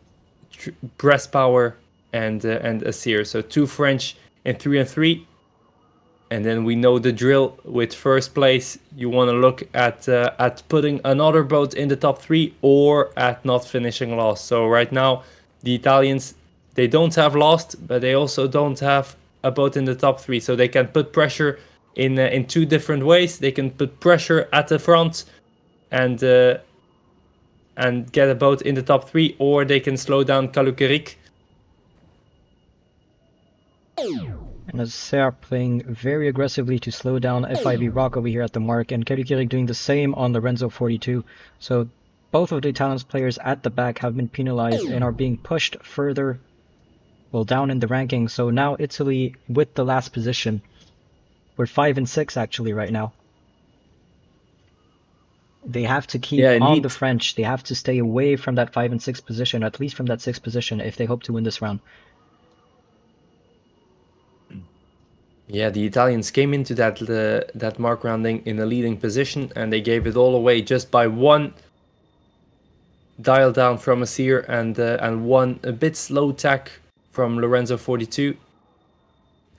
Breast Power and Asir. So 2 French in 3 and 3. And then we know the drill with first place. You want to look at putting another boat in the top 3 or at not finishing last. So right now, the Italians, they don't have lost, but they also don't have a boat in the top 3. So they can put pressure in 2 different ways. They can put pressure at the front and get a boat in the top 3, or they can slow down Kalukerik. And as they are playing very aggressively to slow down FIV Rock over here at the mark, and Kalukerik doing the same on Lorenzo 42. So both of the Italians players at the back have been penalized and are being pushed further, well, down in the rankings. So now Italy with the last position. We're 5 and 6 actually right now. They have to keep on the French. They have to stay away from that 5 and 6 position, at least from that 6th position, if they hope to win this round. Yeah, the Italians came into that mark rounding in a leading position, and they gave it all away just by one dial down from Asir and one a bit slow tack from Lorenzo 42,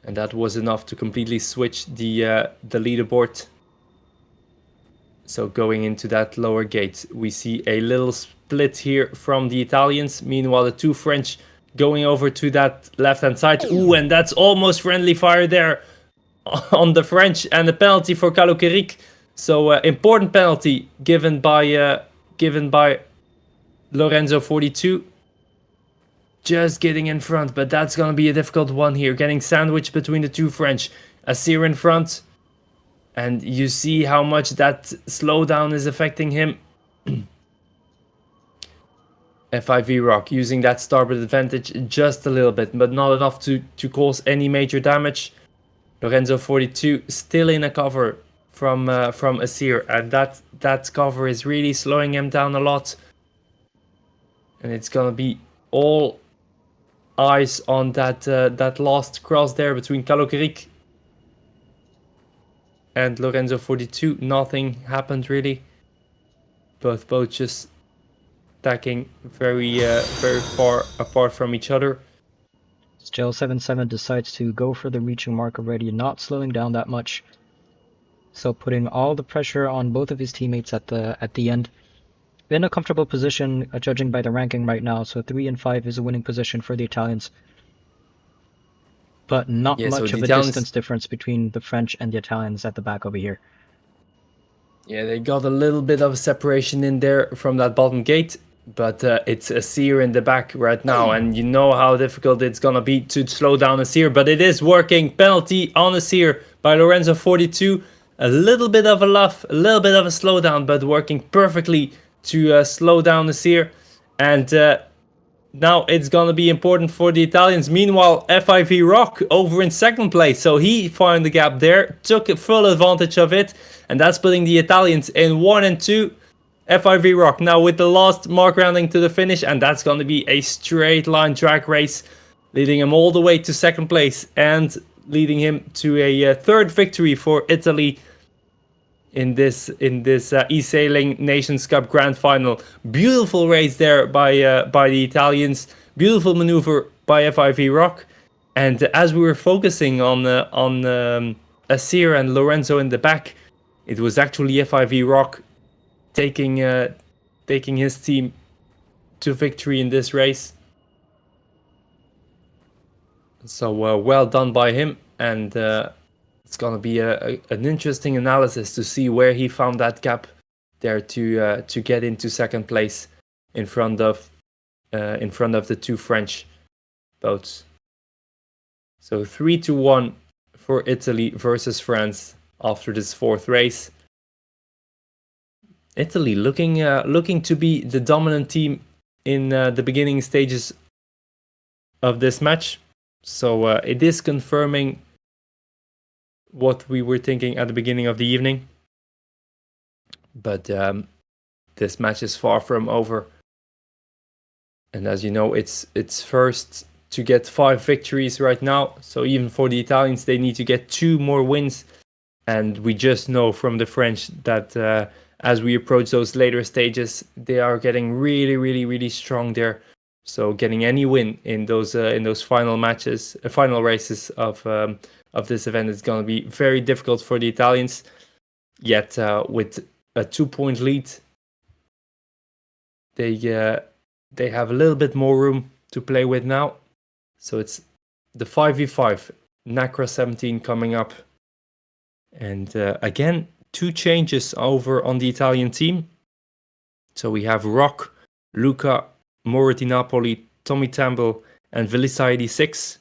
and that was enough to completely switch the leaderboard. So going into that lower gate, we see a little split here from the Italians. Meanwhile, the 2 French going over to that left-hand side. Ooh, and that's almost friendly fire there on the French, and a penalty for Kalukerik. So important penalty given by Lorenzo 42. Just getting in front, but that's gonna be a difficult one here. Getting sandwiched between the 2 French. Asir in front. And you see how much that slowdown is affecting him. FIV Rock using that starboard advantage just a little bit, but not enough to cause any major damage. Lorenzo 42 still in a cover from Asir, and that cover is really slowing him down a lot. And it's gonna be all eyes on that last cross there between Kalukerik and Lorenzo 42. Nothing happened really. Both boats just tacking very far apart from each other. JL77 decides to go for the reaching mark already, not slowing down that much. So putting all the pressure on both of his teammates at the end. In a comfortable position, judging by the ranking right now. So 3 and 5 is a winning position for the Italians. But not much of a distance difference between the French and the Italians at the back over here. Yeah, they got a little bit of separation in there from that bottom gate, but it's Asir in the back right now, and you know how difficult it's gonna be to slow down Asir, but it is working. Penalty on Asir by Lorenzo 42. A little bit of a luff, a little bit of a slowdown, but working perfectly to slow down Asir. And now it's gonna be important for the Italians. Meanwhile, FIV Rock over in 2nd place, so he found the gap there, took full advantage of it, and that's putting the Italians in 1 and 2. FIV Rock now with the last mark rounding to the finish, and that's gonna be a straight line drag race, leading him all the way to 2nd place and leading him to a 3rd victory for Italy in this eSailing Nations Cup Grand Final. Beautiful race there by the Italians. Beautiful maneuver by FIV Rock. And as we were focusing on Asir and Lorenzo in the back, it was actually FIV Rock taking his team to victory in this race. So well done by him, and it's gonna be an interesting analysis to see where he found that gap there to get into second place in front of the two French boats. So 3-1 for Italy versus France after this fourth race. Italy looking to be the dominant team in the beginning stages of this match. So it is confirming what we were thinking at the beginning of the evening. But this match is far from over. And as you know, it's first to get 5 victories right now. So even for the Italians, they need to get 2 more wins. And we just know from the French that as we approach those later stages, they are getting really, really, really strong there. So getting any win in those final matches, final races of this event is going to be very difficult for the Italians. Yet with a 2-point lead, they have a little bit more room to play with now. So it's the 5v5 NACRA 17 coming up, and again 2 changes over on the Italian team. So we have Rock, Luca, Moro di Napoli, Tommy Tamble, and Velissa 86.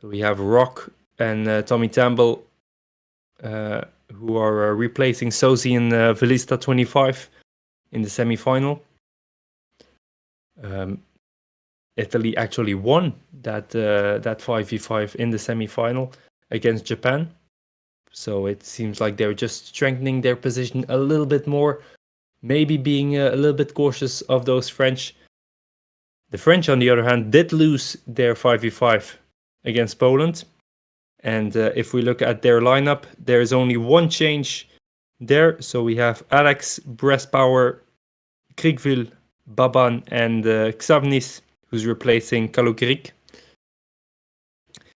So we have Rock and Tommy Tamble who are replacing Sosi and Velissa 25 in the semi-final. Italy actually won that 5v5 in the semi-final against Japan. So it seems like they're just strengthening their position a little bit more, maybe being a little bit cautious of those French. The French, on the other hand, did lose their 5v5 against Poland. And if we look at their lineup, there is only one change there. So we have Alex, Breastpower, Kriegville, Baban, and Xavnis, who's replacing Kalogrik.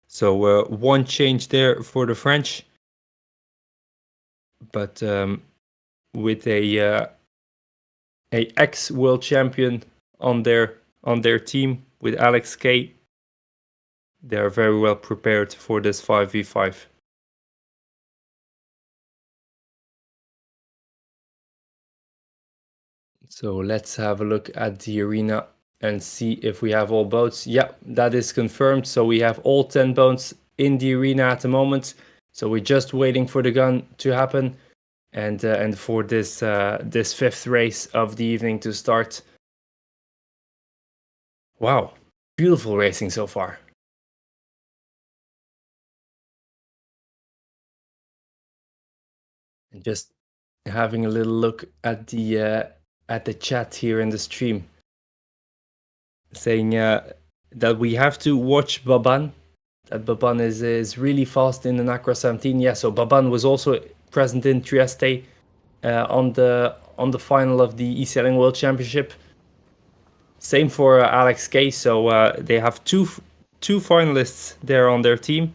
So one change there for the French. But with a ex-world champion on their team with Alex K, they are very well prepared for this 5v5. So let's have a look at the arena and see if we have all boats. Yeah, that is confirmed. So we have all 10 boats in the arena at the moment. So we're just waiting for the gun to happen and for this 5th race of the evening to start. Wow, beautiful racing so far. And just having a little look at the chat here in the stream, saying that we have to watch Baban. That Baban is really fast in the NACRA 17. Yeah, so Baban was also present in Trieste on the final of the eSailing World Championship. Same for Alex K. So they have two finalists there on their team.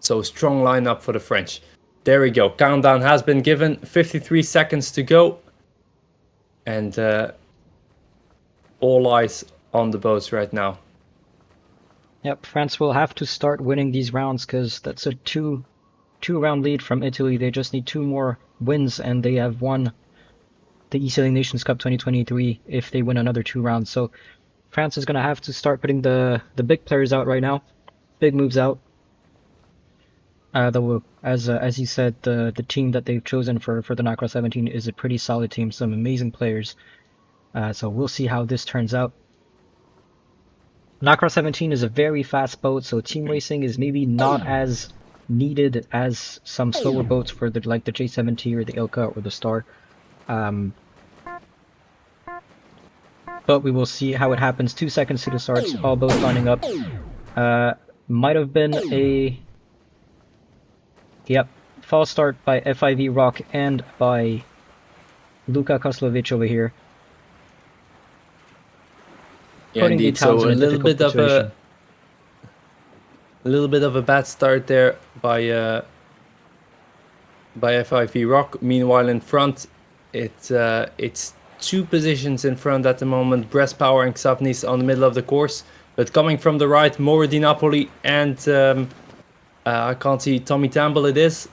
So strong lineup for the French. There we go. Countdown has been given. 53 seconds to go. And all eyes on the boats right now. Yep, France will have to start winning these rounds because that's a two-round lead from Italy. They just need 2 more wins, and they have won the eSailing Nations Cup 2023 if they win another 2 rounds. So France is going to have to start putting the big players out right now. Big moves out. Though, as you said, the team that they've chosen for the NACRA 17 is a pretty solid team, some amazing players. So we'll see how this turns out. NACRA 17 is a very fast boat, so team racing is maybe not as needed as some slower boats for like the J70 or the Ilka or the Star. But we will see how it happens. 2 seconds to the start, all boats lining up. Might have been a... Yep, false start by FIV Rock and by Luka Koslovic over here. Yeah, putting the indeed. So Italians in a a difficult situation. little bit of a bad start there by FIV Rock. Meanwhile, in front, it's two positions in front at the moment. Breast Power and Xavnis on the middle of the course, but coming from the right, Moro Di Napoli and I can't see Tommy Tamble. It is,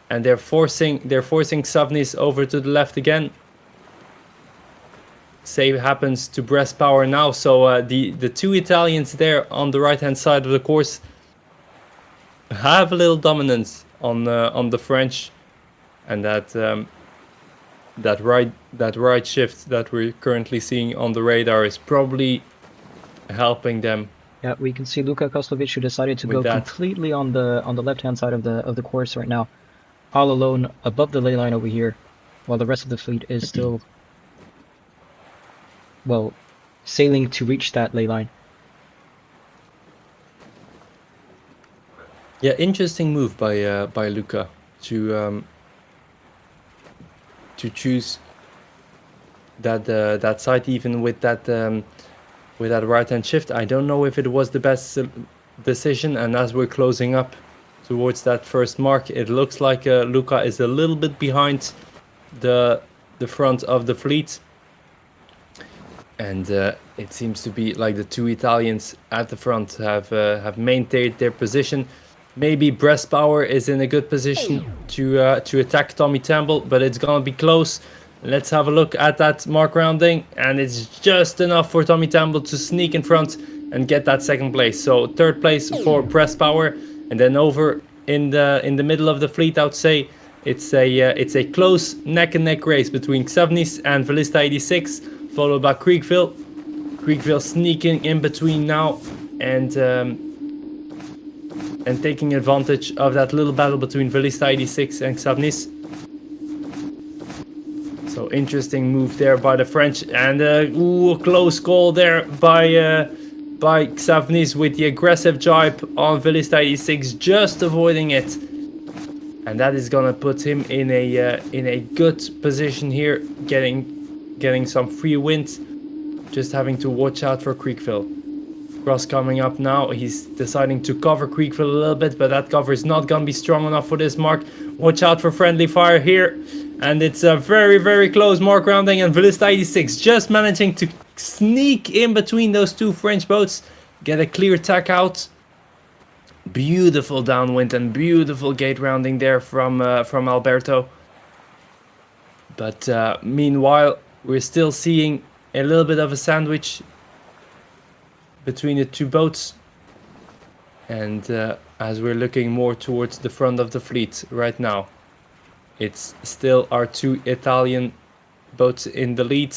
and they're forcing Xavnis over to the left again. Save happens to Breast Power now. So the two Italians there on the right hand side of the course have a little dominance on the French, and that right shift that we're currently seeing on the radar is probably helping them. Yeah, we can see Luka Koslovic, who decided to go completely on the left-hand side of the course right now, all alone above the ley line over here, while the rest of the fleet is still, well, sailing to reach that ley line. Yeah, interesting move by Luka to choose that side, even with that right hand shift. I don't know if it was the best decision, and as we're closing up towards that first mark, it looks like Luka is a little bit behind the front of the fleet, and it seems to be like the two Italians at the front have maintained their position. Maybe Breast Power is in a good position to attack Tommy Tamble, but it's gonna be close. Let's have a look at that mark rounding, and it's just enough for Tommy Tamble to sneak in front and get that second place. So third place for Breast Power, and then over in the middle of the fleet, I would say it's a close neck and neck race between Xavnis and Velista 86, followed by Creekville. Creekville sneaking in between now, and taking advantage of that little battle between Velista 86 and Xavnis. So interesting move there by the French, and a close call there by Xavnis with the aggressive jibe on Velista 86, just avoiding it, and that is gonna put him in a good position here, getting some free wind. Just having to watch out for Creekville. Cross coming up now. He's deciding to cover Creekville a little bit, but that cover is not gonna be strong enough for this mark. Watch out for friendly fire here, and it's a very, very close mark rounding, and Velista 86 just managing to sneak in between those two French boats, get a clear tack out. Beautiful downwind and beautiful gate rounding there from Alberto. But meanwhile, we're still seeing a little bit of a sandwich between the two boats, and as we're looking more towards the front of the fleet right now, it's still our two Italian boats in the lead,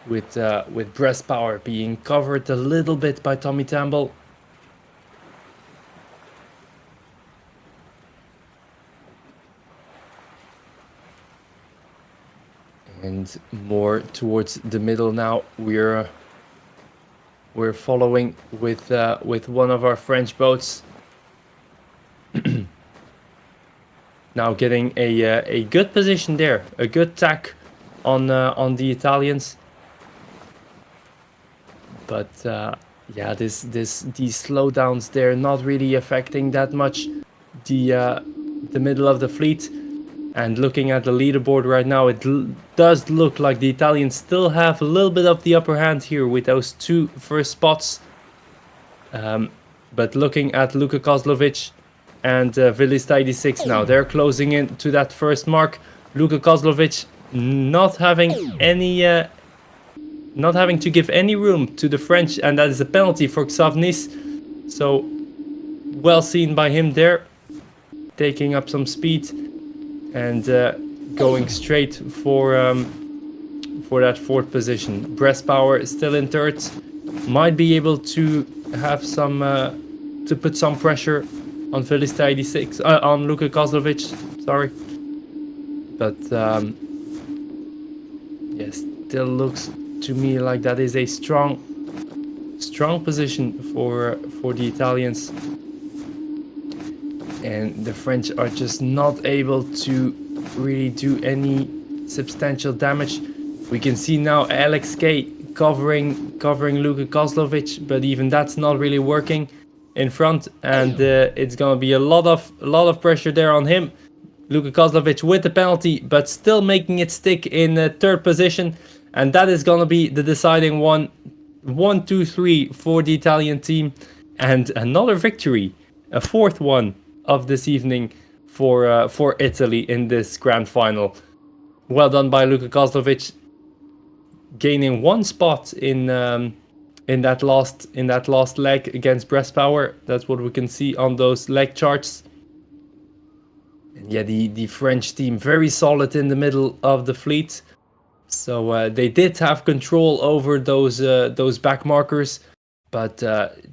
with Breast Power being covered a little bit by Tommy Tamble. And more towards the middle now, we're following with one of our French boats. Now getting a good position there, a good tack on the Italians. But yeah, these slowdowns, they're not really affecting that much the middle of the fleet. And looking at the leaderboard right now, it does look like the Italians still have a little bit of the upper hand here with those two first spots. But looking at Luka Kozlovic and Velista 86 now, they're closing in to that first mark. Luka Kozlovic not having to give any room to the French, and that is a penalty for Xavnis. So well seen by him there, taking up some speed and going straight for that fourth position. Breast Power is still in third, might be able to have some to put some pressure on Velista 86, on Luka Kozlovic, sorry. But yes, still looks to me like that is a strong position for the Italians. And the French are just not able to really do any substantial damage. We can see now Alex K covering Luka Kozlovic, but even that's not really working in front, and it's gonna be a lot of pressure there on him. Luka Kozlovic with the penalty, but still making it stick in third position, and that is gonna be the deciding one. 1, 2, 3 for the Italian team, and another victory, a fourth one of this evening for Italy in this grand final. Well done by Luka Kozlovic, gaining one spot in that last leg against Breast Power. That's what we can see on those leg charts. And yeah, the French team very solid in the middle of the fleet. So they did have control over those back markers, but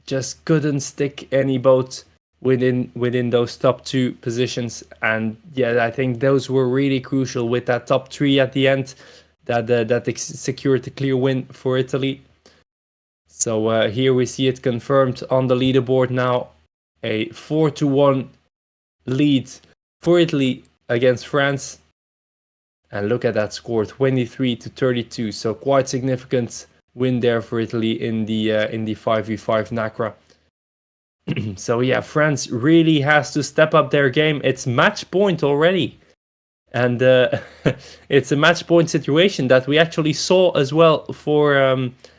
just couldn't stick any boat within those top 2 positions. And yeah, I think those were really crucial with that top 3 at the end that secured the clear win for Italy. So here we see it confirmed on the leaderboard now, a 4-1 lead for Italy against France. And look at that score, 23-32. So quite significant win there for Italy in the 5v5 NACRA. So yeah, France really has to step up their game. It's match point already. And it's a match point situation that we actually saw as well for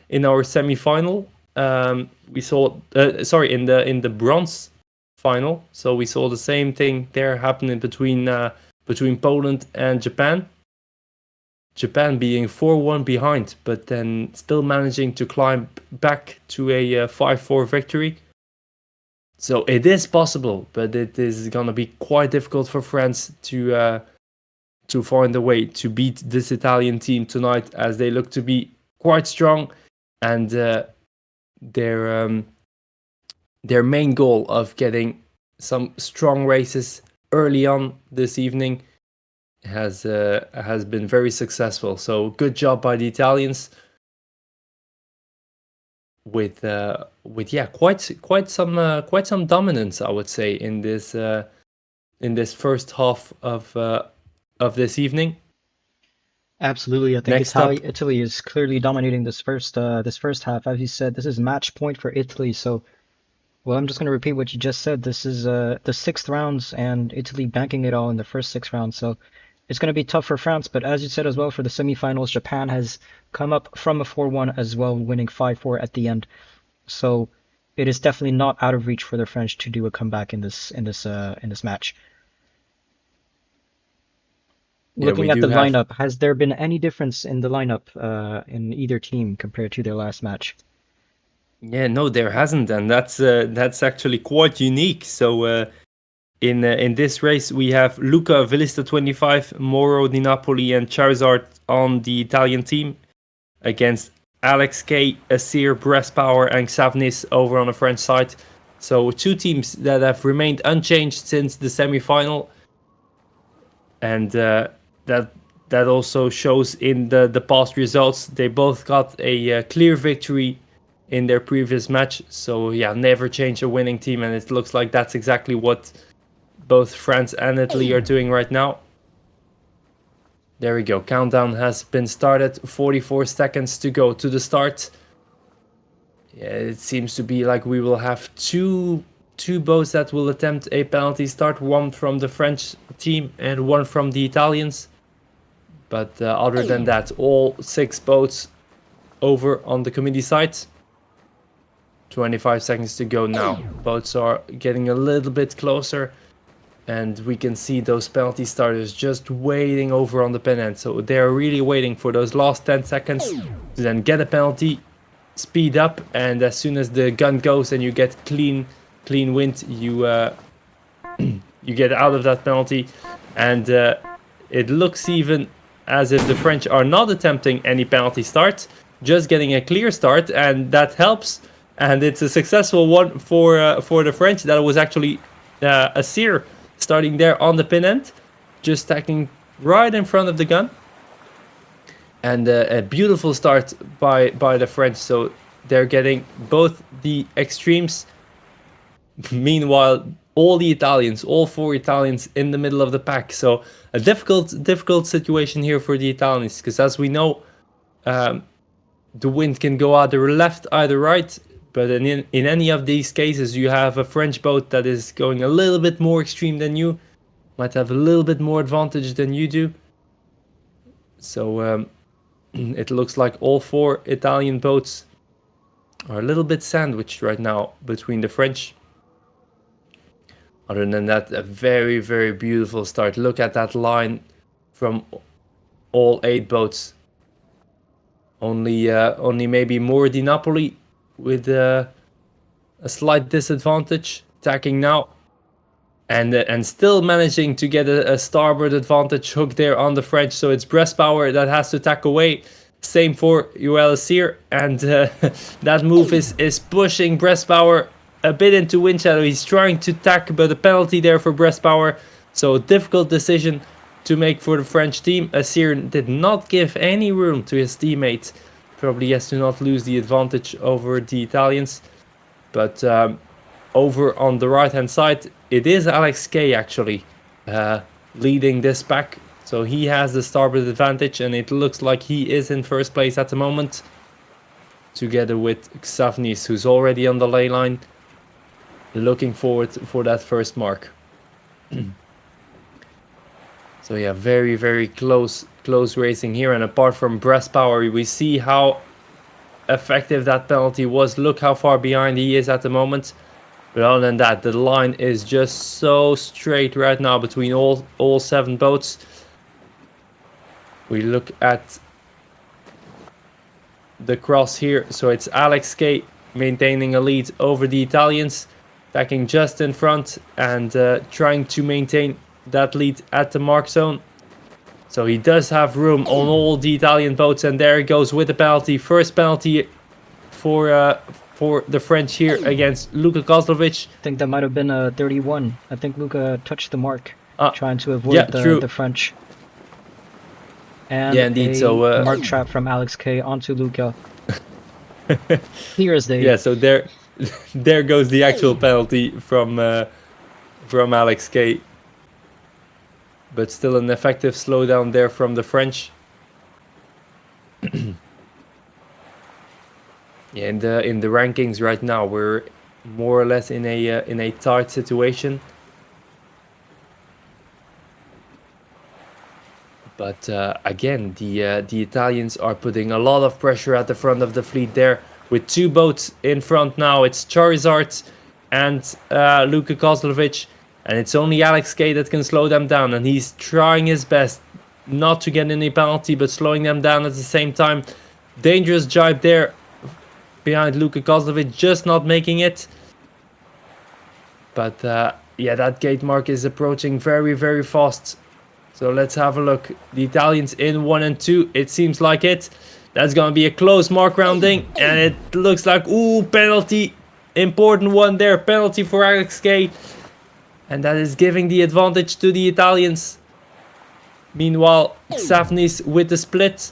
in our semi-final. We saw, in the bronze final. So we saw the same thing there happening between Poland and Japan. Japan being 4-1 behind, but then still managing to climb back to a 5-4 victory. So it is possible, but it is going to be quite difficult for France to find a way to beat this Italian team tonight, as they look to be quite strong, and their main goal of getting some strong races early on this evening has been very successful. So good job by the Italians with quite some dominance, I would say, in this first half of this evening. Absolutely, I think Italy is clearly dominating this first half. As you said, this is match point for Italy. So, well, I'm just going to repeat what you just said. This is the 6th rounds, and Italy banking it all in the first 6 rounds. So it's going to be tough for France, but as you said as well, for the semifinals, Japan has come up from a 4-1 as well, winning 5-4 at the end. So it is definitely not out of reach for the French to do a comeback in this match. Looking at the lineup, has there been any difference in the lineup in either team compared to their last match? Yeah, no, there hasn't, and that's actually quite unique. So in this race, we have Luca Villista 25, Moro Di Napoli, and Charizard on the Italian team, against Alex K, Asir, Breast Power, and Xavnis over on the French side. So 2 teams that have remained unchanged since the semi-final, and that also shows in the past results. They both got a clear victory in their previous match. So yeah, never change a winning team, and it looks like that's exactly what both France and Italy are doing right now. There we go. Countdown has been started. 44 seconds to go to the start. Yeah, it seems to be like we will have two boats that will attempt a penalty start. One from the French team and one from the Italians. But other than that, all 6 boats over on the committee side. 25 seconds to go now. Boats are getting a little bit closer, and we can see those penalty starters just waiting over on the pin end. So they're really waiting for those last 10 seconds to then get a penalty, speed up, and as soon as the gun goes and you get clean wind, you you get out of that penalty. And it looks even as if the French are not attempting any penalty start, just getting a clear start, and that helps. And it's a successful one for the French. That was actually Asir starting there on the pin end, just stacking right in front of the gun. And a beautiful start by the French. So they're getting both the extremes. Meanwhile, all the Italians, all 4 Italians in the middle of the pack. So a difficult situation here for the Italians, because as we know, the wind can go either left, either right. But in any of these cases, you have a French boat that is going a little bit more extreme than you, might have a little bit more advantage than you do. So it looks like all 4 Italian boats are a little bit sandwiched right now between the French. Other than that, a very, very beautiful start. Look at that line from all 8 boats. Only maybe more di Napoli with a slight disadvantage, attacking now. And still managing to get a starboard advantage hook there on the French. So it's breast power that has to tack away. Same for Uelsir, and that move is pushing breast power a bit into wind shadow. He's trying to tack, but a penalty there for breast power. So difficult decision to make for the French team. Asir did not give any room to his teammate. Probably has to not lose the advantage over the Italians. But over on the right hand side, it is Alex K actually leading this pack. So he has the starboard advantage, and it looks like he is in first place at the moment, together with Xavnis, who's already on the ley line, looking forward for that first mark. So yeah, very, very close racing here. And apart from breast power, we see how effective that penalty was. Look how far behind he is at the moment. But other than that, the line is just so straight right now between all 7 boats. We look at the cross here. So it's Alex K maintaining a lead over the Italians, attacking just in front and trying to maintain that lead at the mark zone. So he does have room on all the Italian boats, and there he goes with the penalty. First penalty for the French here against Luka Kozlovic. I think that might have been a 31. I think Luka touched the mark, trying to avoid the French. And yeah, indeed. A mark trap from Alex K onto Luka. Clear as day. Yeah, so there goes the actual penalty from Alex K. But still an effective slowdown there from the French. Yeah, in the rankings right now, we're more or less in a tight situation. But again, the Italians are putting a lot of pressure at the front of the fleet there, with 2 boats in front now. It's Charizard and Luka Kozlovic, and it's only Alex K that can slow them down, and he's trying his best not to get any penalty, but slowing them down at the same time. Dangerous jibe there behind Luka Kozlovic, just not making it. But yeah, that gate mark is approaching very, very fast. So let's have a look. The Italians in 1 and 2. It seems like it. That's going to be a close mark rounding. And it looks like, ooh, penalty. Important one there. Penalty for Alex K. And that is giving the advantage to the Italians. Meanwhile, Xavnis with the split.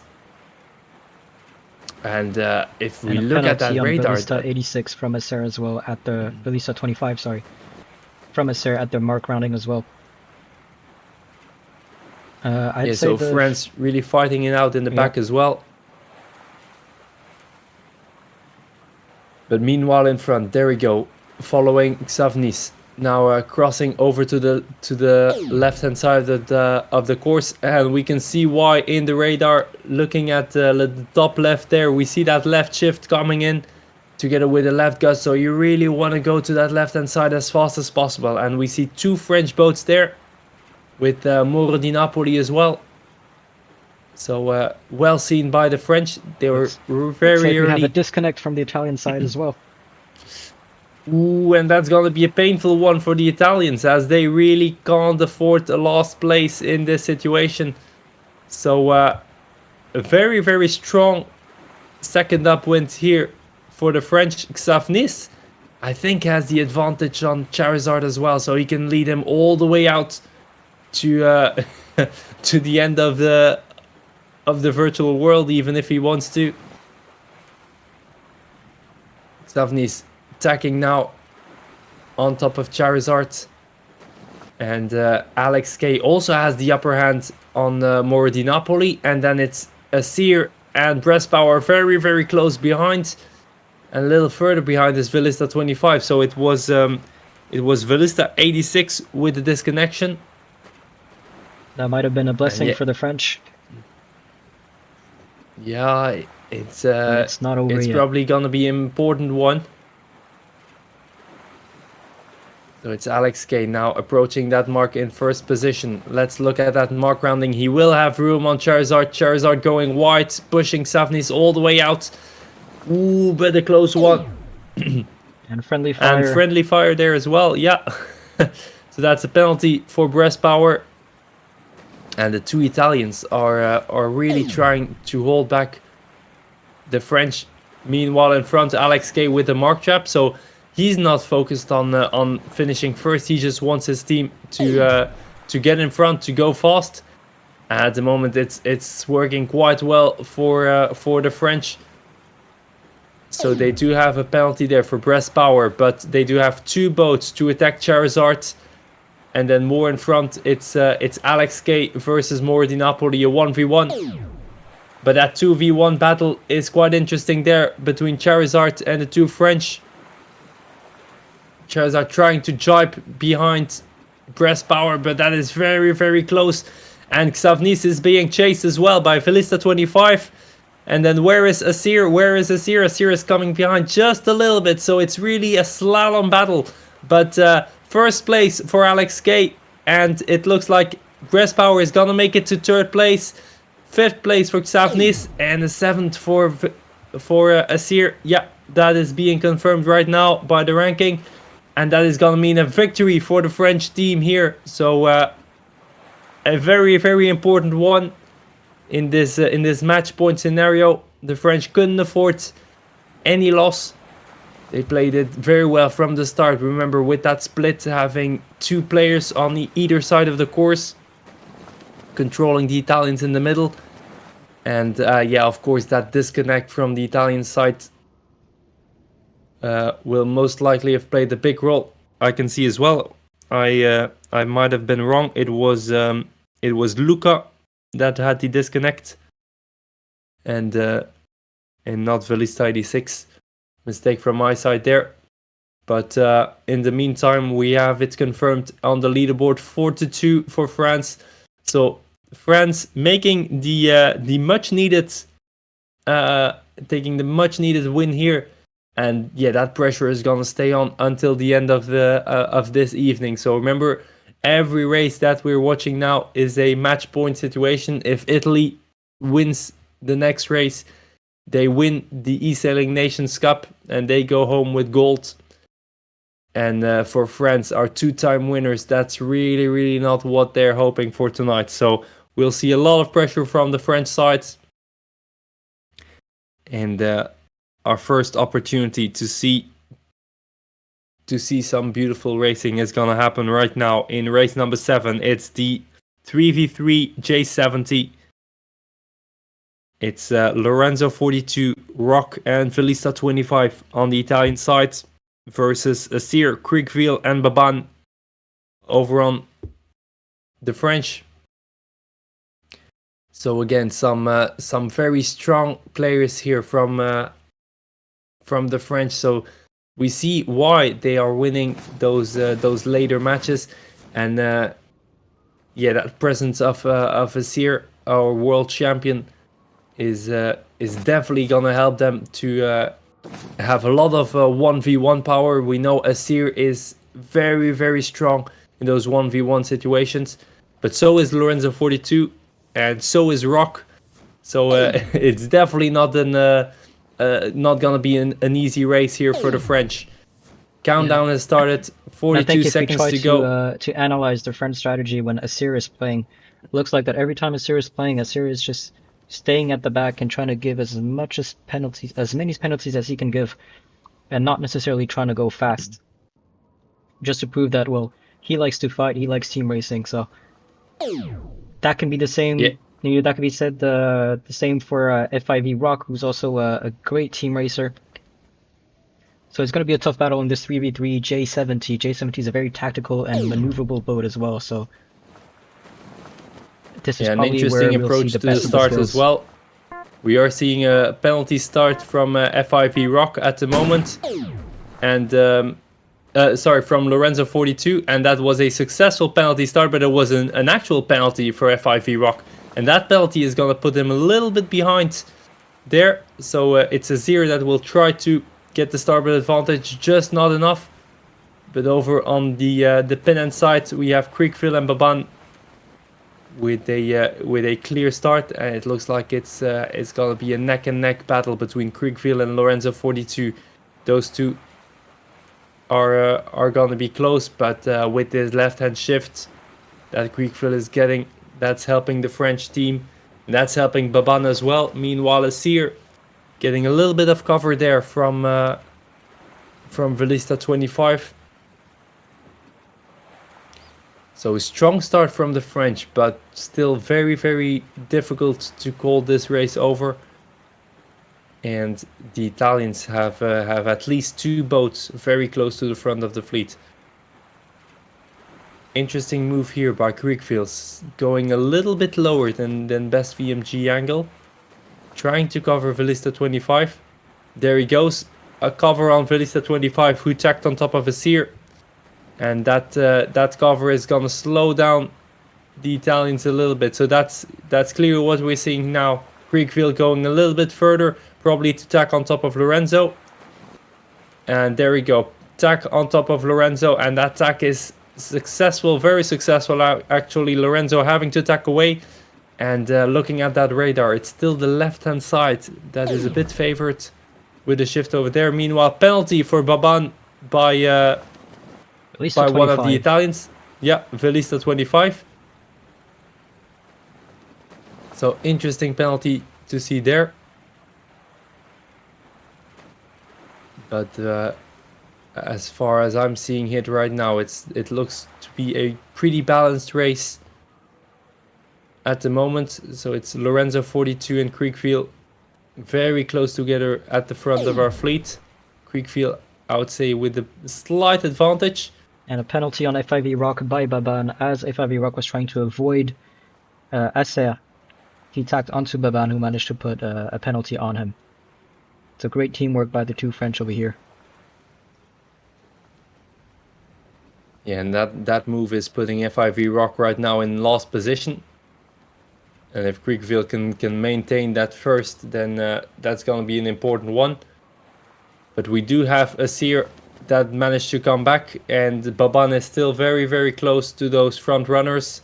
And if we look at that radar... Ballista 86 from Acer as well at the... Ballista 25, sorry. From Acer at the mark rounding as well. I'd say so France really fighting it out in the back as well. But meanwhile in front, there we go, following Xavnis. Now crossing over to the left-hand side of the course, and we can see why in the radar. Looking at the top left there, we see that left shift coming in together with the left gust. So you really want to go to that left-hand side as fast as possible. And we see 2 French boats there, with Moro di Napoli as well. So well seen by the French. They were very like early. We have a disconnect from the Italian side as well. Ooh, and that's going to be a painful one for the Italians, as they really can't afford a last place in this situation. So a very, very strong second upwind here for the French. Xavnis, I think, has the advantage on Charizard as well, so he can lead him all the way out to to the end of the virtual world, even if he wants to. Xavnis attacking now on top of Charizard, and Alex K also has the upper hand on Moro di Napoli, and then it's Asir and Breast Power very, very close behind. And a little further behind is Velista 25. So it was Velista 86 with the disconnection. That might have been a blessing for the French. Yeah, it's not over it's yet. probably gonna be an important one. So it's Alex K now approaching that mark in first position. Let's look at that mark rounding. He will have room on Charizard. Charizard going wide, pushing Savnis all the way out. Ooh, but a close one. And friendly fire. And friendly fire there as well, yeah. So that's a penalty for Breast Power. And the two Italians are really trying to hold back the French. Meanwhile, in front, Alex K with the mark trap. So he's not focused on finishing first. He just wants his team to get in front, to go fast. At the moment, it's working quite well for the French. So they do have a penalty there for Breast Power, but they do have two boats to attack Charizard. And then more in front, it's Alex K versus Moro Di Napoli, a 1v1. But that 2v1 battle is quite interesting there between Charizard and the two French. Charizard trying to jibe behind Breast Power, but that is very, very close. And Xavnis is being chased as well by Velista 25. And then where is Asir? Where is Asir? Asir is coming behind just a little bit. So it's really a slalom battle. But first place for Alex K. And it looks like Breast Power is going to make it to third place. Fifth place for Xavnis. And the seventh for Asir. Yeah, that is being confirmed right now by the ranking. And that is going to mean a victory for the French team here. So a very, very important one. In this match point scenario, the French couldn't afford any loss. They played it very well from the start. Remember, with that split, having two players on either side of the course, controlling the Italians in the middle. And yeah, of course, that disconnect from the Italian side will most likely have played a big role. I can see as well. I might have been wrong. It was Luca that had the disconnect, and not Velista 86. Mistake from my side there. But in the meantime, we have it confirmed on the leaderboard, 4-2 for France. So France making the much needed, taking the much needed win here, and yeah, that pressure is gonna stay on until the end of this evening. So remember, every race that we're watching now is a match point situation. If Italy wins the next race, they win the eSailing Nations Cup and they go home with gold. And for France, our two-time winners, that's really, really not what they're hoping for tonight. So we'll see a lot of pressure from the French side. And our first opportunity to see some beautiful racing is gonna happen right now in race number 7. It's the 3v3 J70. It's Lorenzo 42, Rock, and Velista 25 on the Italian side versus Asir, Kriegville, and Baban over on the French. So again, some very strong players here from the French. So we see why they are winning those later matches, and yeah, that presence of Asir, our world champion, is definitely gonna help them to have a lot of 1v1 power. We know Asir is very, very strong in those 1v1 situations, but so is Lorenzo 42, and so is Rock. So it's definitely not gonna be an easy race here for the French. Countdown has started. 42 seconds to go. To analyze the French strategy when Asir is playing, it looks like that every time Asir is playing, Asir is just staying at the back and trying to give as many penalties as he can give, and not necessarily trying to go fast. Just to prove that, well, he likes to fight, he likes team racing, so that can be the same. Yeah. You know, that could be said the same for F5E Rock, who's also a great team racer. So it's going to be a tough battle in this 3v3 J70. J70 is a very tactical and maneuverable boat as well, so this is an probably interesting where we'll approach see to the the best start of the as well. We are seeing a penalty start from FIV Rock at the moment. And sorry, from Lorenzo 42, and that was a successful penalty start, but it was an actual penalty for FIV Rock, and that penalty is going to put them a little bit behind there. So it's Azir that will try to get the starboard advantage, just not enough. But over on the pin end side, we have Creekville and Baban with a clear start, and it looks like it's going to be a neck and neck battle between Creekville and Lorenzo 42. Those two are going to be close, but with this left-hand shift that Creekville is getting, that's helping the French team. That's helping Baban as well. Meanwhile, Asir getting a little bit of cover there from Velista 25. So a strong start from the French, but still very, very difficult to call this race over. And the Italians have at least 2 boats very close to the front of the fleet. Interesting move here by Creekfields, going a little bit lower than best VMG angle. Trying to cover Velista 25. There he goes, a cover on Velista 25 who tacked on top of Asir. And that cover is gonna slow down the Italians a little bit. So that's clearly what we're seeing now. Creekfield going a little bit further, probably to tack on top of Lorenzo. And there we go, tack on top of Lorenzo, and that tack is successful, very successful. Actually, Lorenzo having to tack away. And looking at that radar, it's still the left-hand side that is a bit favored with the shift over there. Meanwhile, penalty for Baban by one of the Italians. Yeah, Velista 25. So interesting penalty to see there. But as far as I'm seeing it right now, it looks to be a pretty balanced race at the moment. So it's Lorenzo 42 and Creekfield very close together at the front of our fleet. Creekfield, I would say, with a slight advantage. And a penalty on FIV Rock by Baban, as FIV Rock was trying to avoid Acer. He tacked onto Baban, who managed to put a penalty on him. It's a great teamwork by the two French over here. Yeah, and that move is putting FIV Rock right now in last position. And if Creekville can maintain that first, then that's going to be an important one. But we do have Asir that managed to come back, and Baban is still very, very close to those front runners.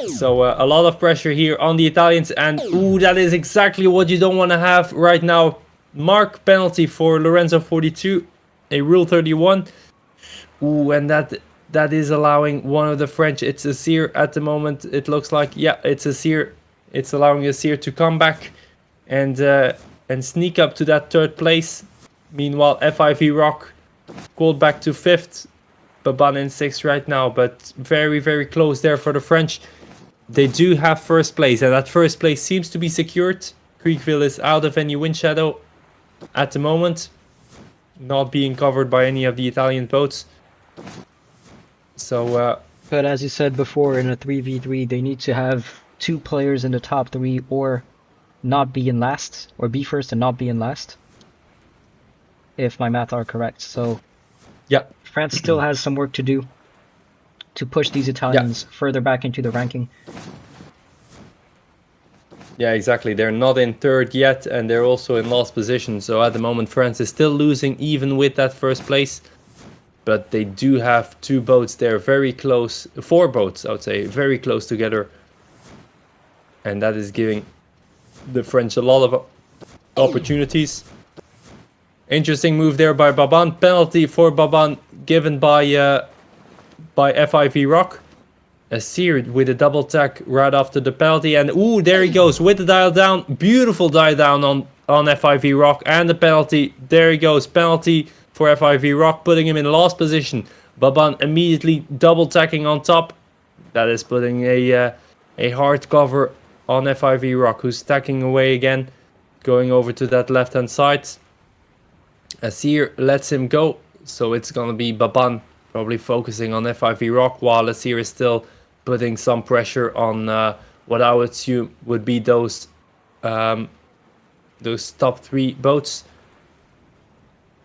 So a lot of pressure here on the Italians, and ooh, that is exactly what you don't want to have right now. Mark penalty for Lorenzo 42, a Rule 31. Ooh, and that is allowing one of the French, it's Asir at the moment, it looks like. Yeah, it's Asir. It's allowing Asir to come back and sneak up to that 3rd place. Meanwhile, FIV Rock called back to 5th. Baban in 6th right now, but very, very close there for the French. They do have 1st place, and that 1st place seems to be secured. Creekville is out of any wind shadow at the moment, not being covered by any of the Italian boats. So, but as you said before, in a 3v3, they need to have 2 players in the top 3, or not be in last, or be first and not be in last, if my math are correct. So, yeah, France still has some work to do to push these Italians further back into the ranking. Yeah, exactly. They're not in 3rd yet, and they're also in last position. So at the moment, France is still losing, even with that 1st place. But they do have 2 boats there very close, 4 boats, I would say, very close together. And that is giving the French a lot of opportunities. Interesting move there by Baban. Penalty for Baban given by FIV Rock. Asir with a double tack right after the penalty. And ooh, there he goes with the dial down. Beautiful dial down on FIV Rock. And the penalty. There he goes. Penalty for FIV Rock, putting him in last position. Baban immediately double tacking on top. That is putting a hard cover on FIV Rock, who's tacking away again. Going over to that left-hand side. Asir lets him go. So it's going to be Baban probably focusing on FIV Rock, while Asir is still putting some pressure on what I would assume would be those those top 3 boats.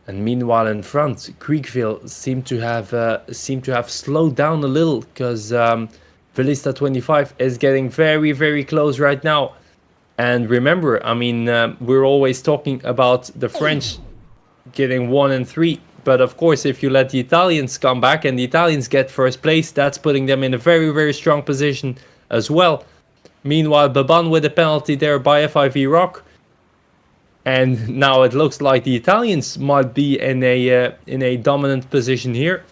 And meanwhile, in front, Creekville seem to have slowed down a little, because Velista 25 is getting very, very close right now. And remember, I mean, we're always talking about the French getting 1 and 3. But of course, if you let the Italians come back and the Italians get first place, that's putting them in a very, very strong position as well. Meanwhile, Baban with a penalty there by FIV Rock. And now it looks like the Italians might be in a dominant position here.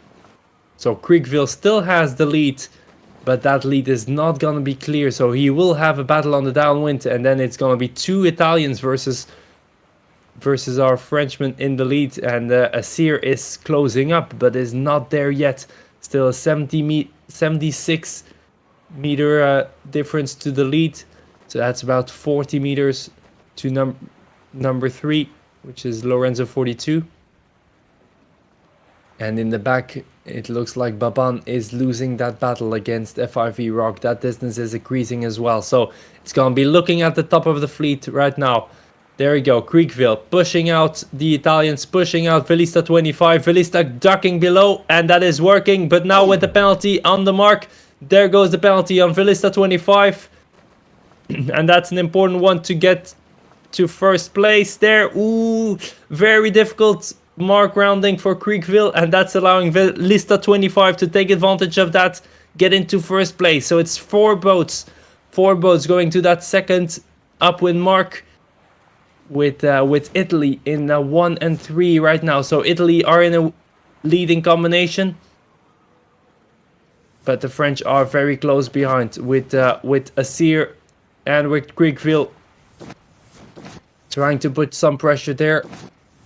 So Creekville still has the lead, but that lead is not going to be clear. So he will have a battle on the downwind, and then it's going to be 2 Italians versus our Frenchman in the lead. And Asir is closing up, but is not there yet. Still a 76 meter difference to the lead. So that's about 40 meters to number 3, which is Lorenzo 42. And in the back, it looks like Baban is losing that battle against FIV Rock. That distance is increasing as well. So it's going to be looking at the top of the fleet right now. There we go, Creekville pushing out the Italians, pushing out Velista 25. Velista ducking below, and that is working. But now with the penalty on the mark, there goes the penalty on Velista 25. And that's an important one to get to first place there. Ooh, very difficult mark rounding for Creekville, and that's allowing Velista 25 to take advantage of that, get into first place. So it's 4 boats going to that second upwind mark, with Italy in 1 and 3 right now. So Italy are in a leading combination, but the French are very close behind with Asir and with Creekville trying to put some pressure there.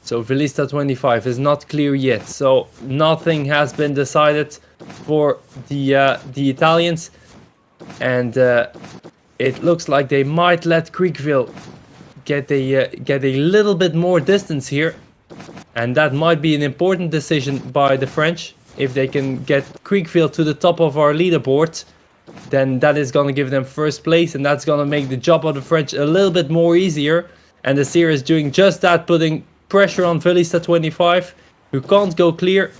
So Velista 25 is not clear yet. So nothing has been decided for the Italians, and it looks like they might let Creekville get a little bit more distance here, and that might be an important decision by the French. If they can get Creekville to the top of our leaderboard, then that is going to give them first place, and that's going to make the job of the French a little bit more easier. And the Seer is doing just that, putting pressure on Velista 25, who can't go clear.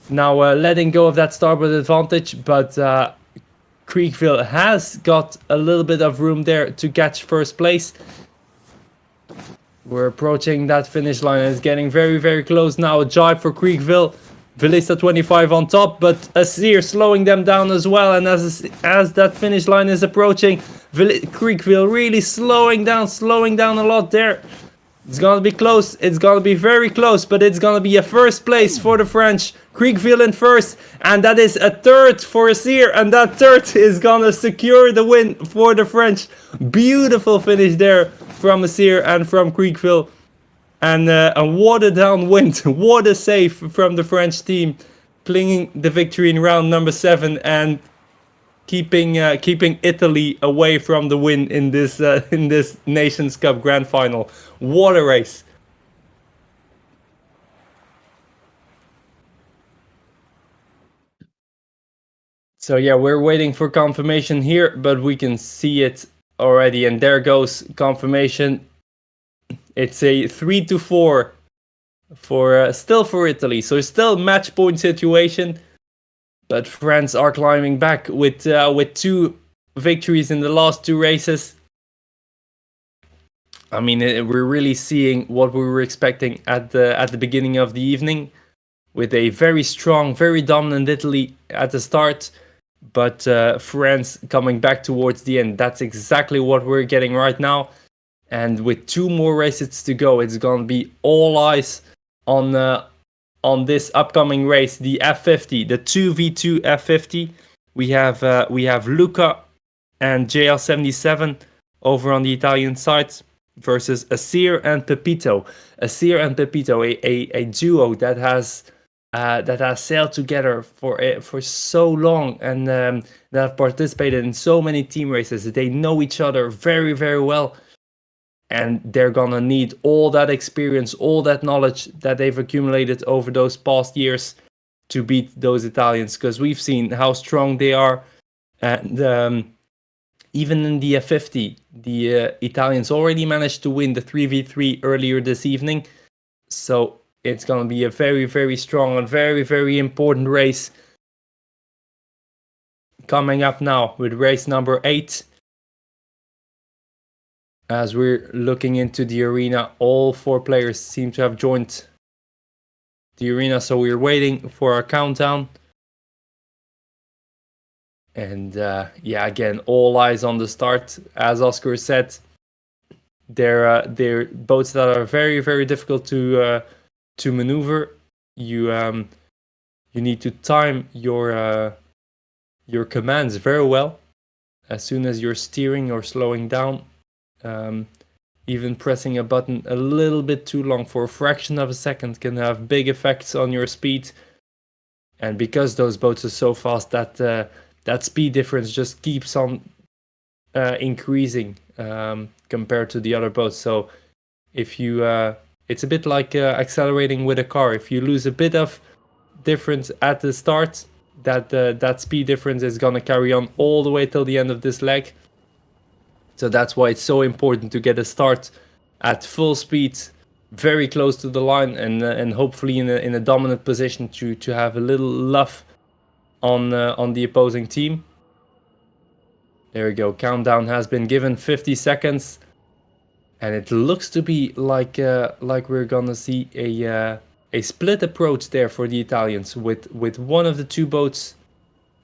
Now letting go of that starboard advantage, but Creekville has got a little bit of room there to catch first place. We're approaching that finish line, and it's getting very, very close now. A jibe for Creekville. Velista 25 on top, but Asir slowing them down as well. And as that finish line is approaching, Creekville really slowing down a lot there. It's gonna be close. It's gonna be very close, but it's gonna be a first place for the French. Creekville in first, and that is a third for Asir, and that third is gonna secure the win for the French. Beautiful finish there from Asir and from Creekville. And what a downwind, what a save from the French team, clinging the victory in round number 7 and keeping Italy away from the win in this Nations Cup Grand Final. What a race! So yeah, we're waiting for confirmation here, but we can see it already, and there goes confirmation. It's a 3-4 for still for Italy, so still match point situation. But France are climbing back with 2 victories in the last 2 races. I mean, we're really seeing what we were expecting at the beginning of the evening, with a very strong, very dominant Italy at the start, but France coming back towards the end. That's exactly what we're getting right now. And with 2 more races to go, it's going to be all eyes on this upcoming race, the F50, the 2v2 F50. We have Luca and JL77 over on the Italian side versus Asir and Pepito. Asir and Pepito, a duo that has sailed together for so long, and that have participated in so many team races. They know each other very, very well. And they're gonna need all that experience, all that knowledge that they've accumulated over those past years to beat those Italians, because we've seen how strong they are. And even in the F50, The Italians already managed to win the 3v3 earlier this evening, so it's going to be a very, very strong and very, very important race coming up now with race number 8. As we're looking into the arena, all 4 players seem to have joined the arena, so we're waiting for our countdown. And yeah, again, all eyes on the start. As Oscar said, they're boats that are very, very difficult to maneuver. You need to time your commands very well. As soon as you're steering or slowing down, even pressing a button a little bit too long for a fraction of a second can have big effects on your speed. And because those boats are so fast, that speed difference just keeps on increasing compared to the other boats. So if you it's a bit like accelerating with a car. If you lose a bit of difference at the start, that speed difference is going to carry on all the way till the end of this leg. So that's why it's so important to get a start at full speed, very close to the line, and hopefully in a dominant position to have a little luff on the opposing team. There we go. Countdown has been given, 50 seconds, and it looks to be like we're gonna see a split approach there for the Italians, with one of the 2 boats,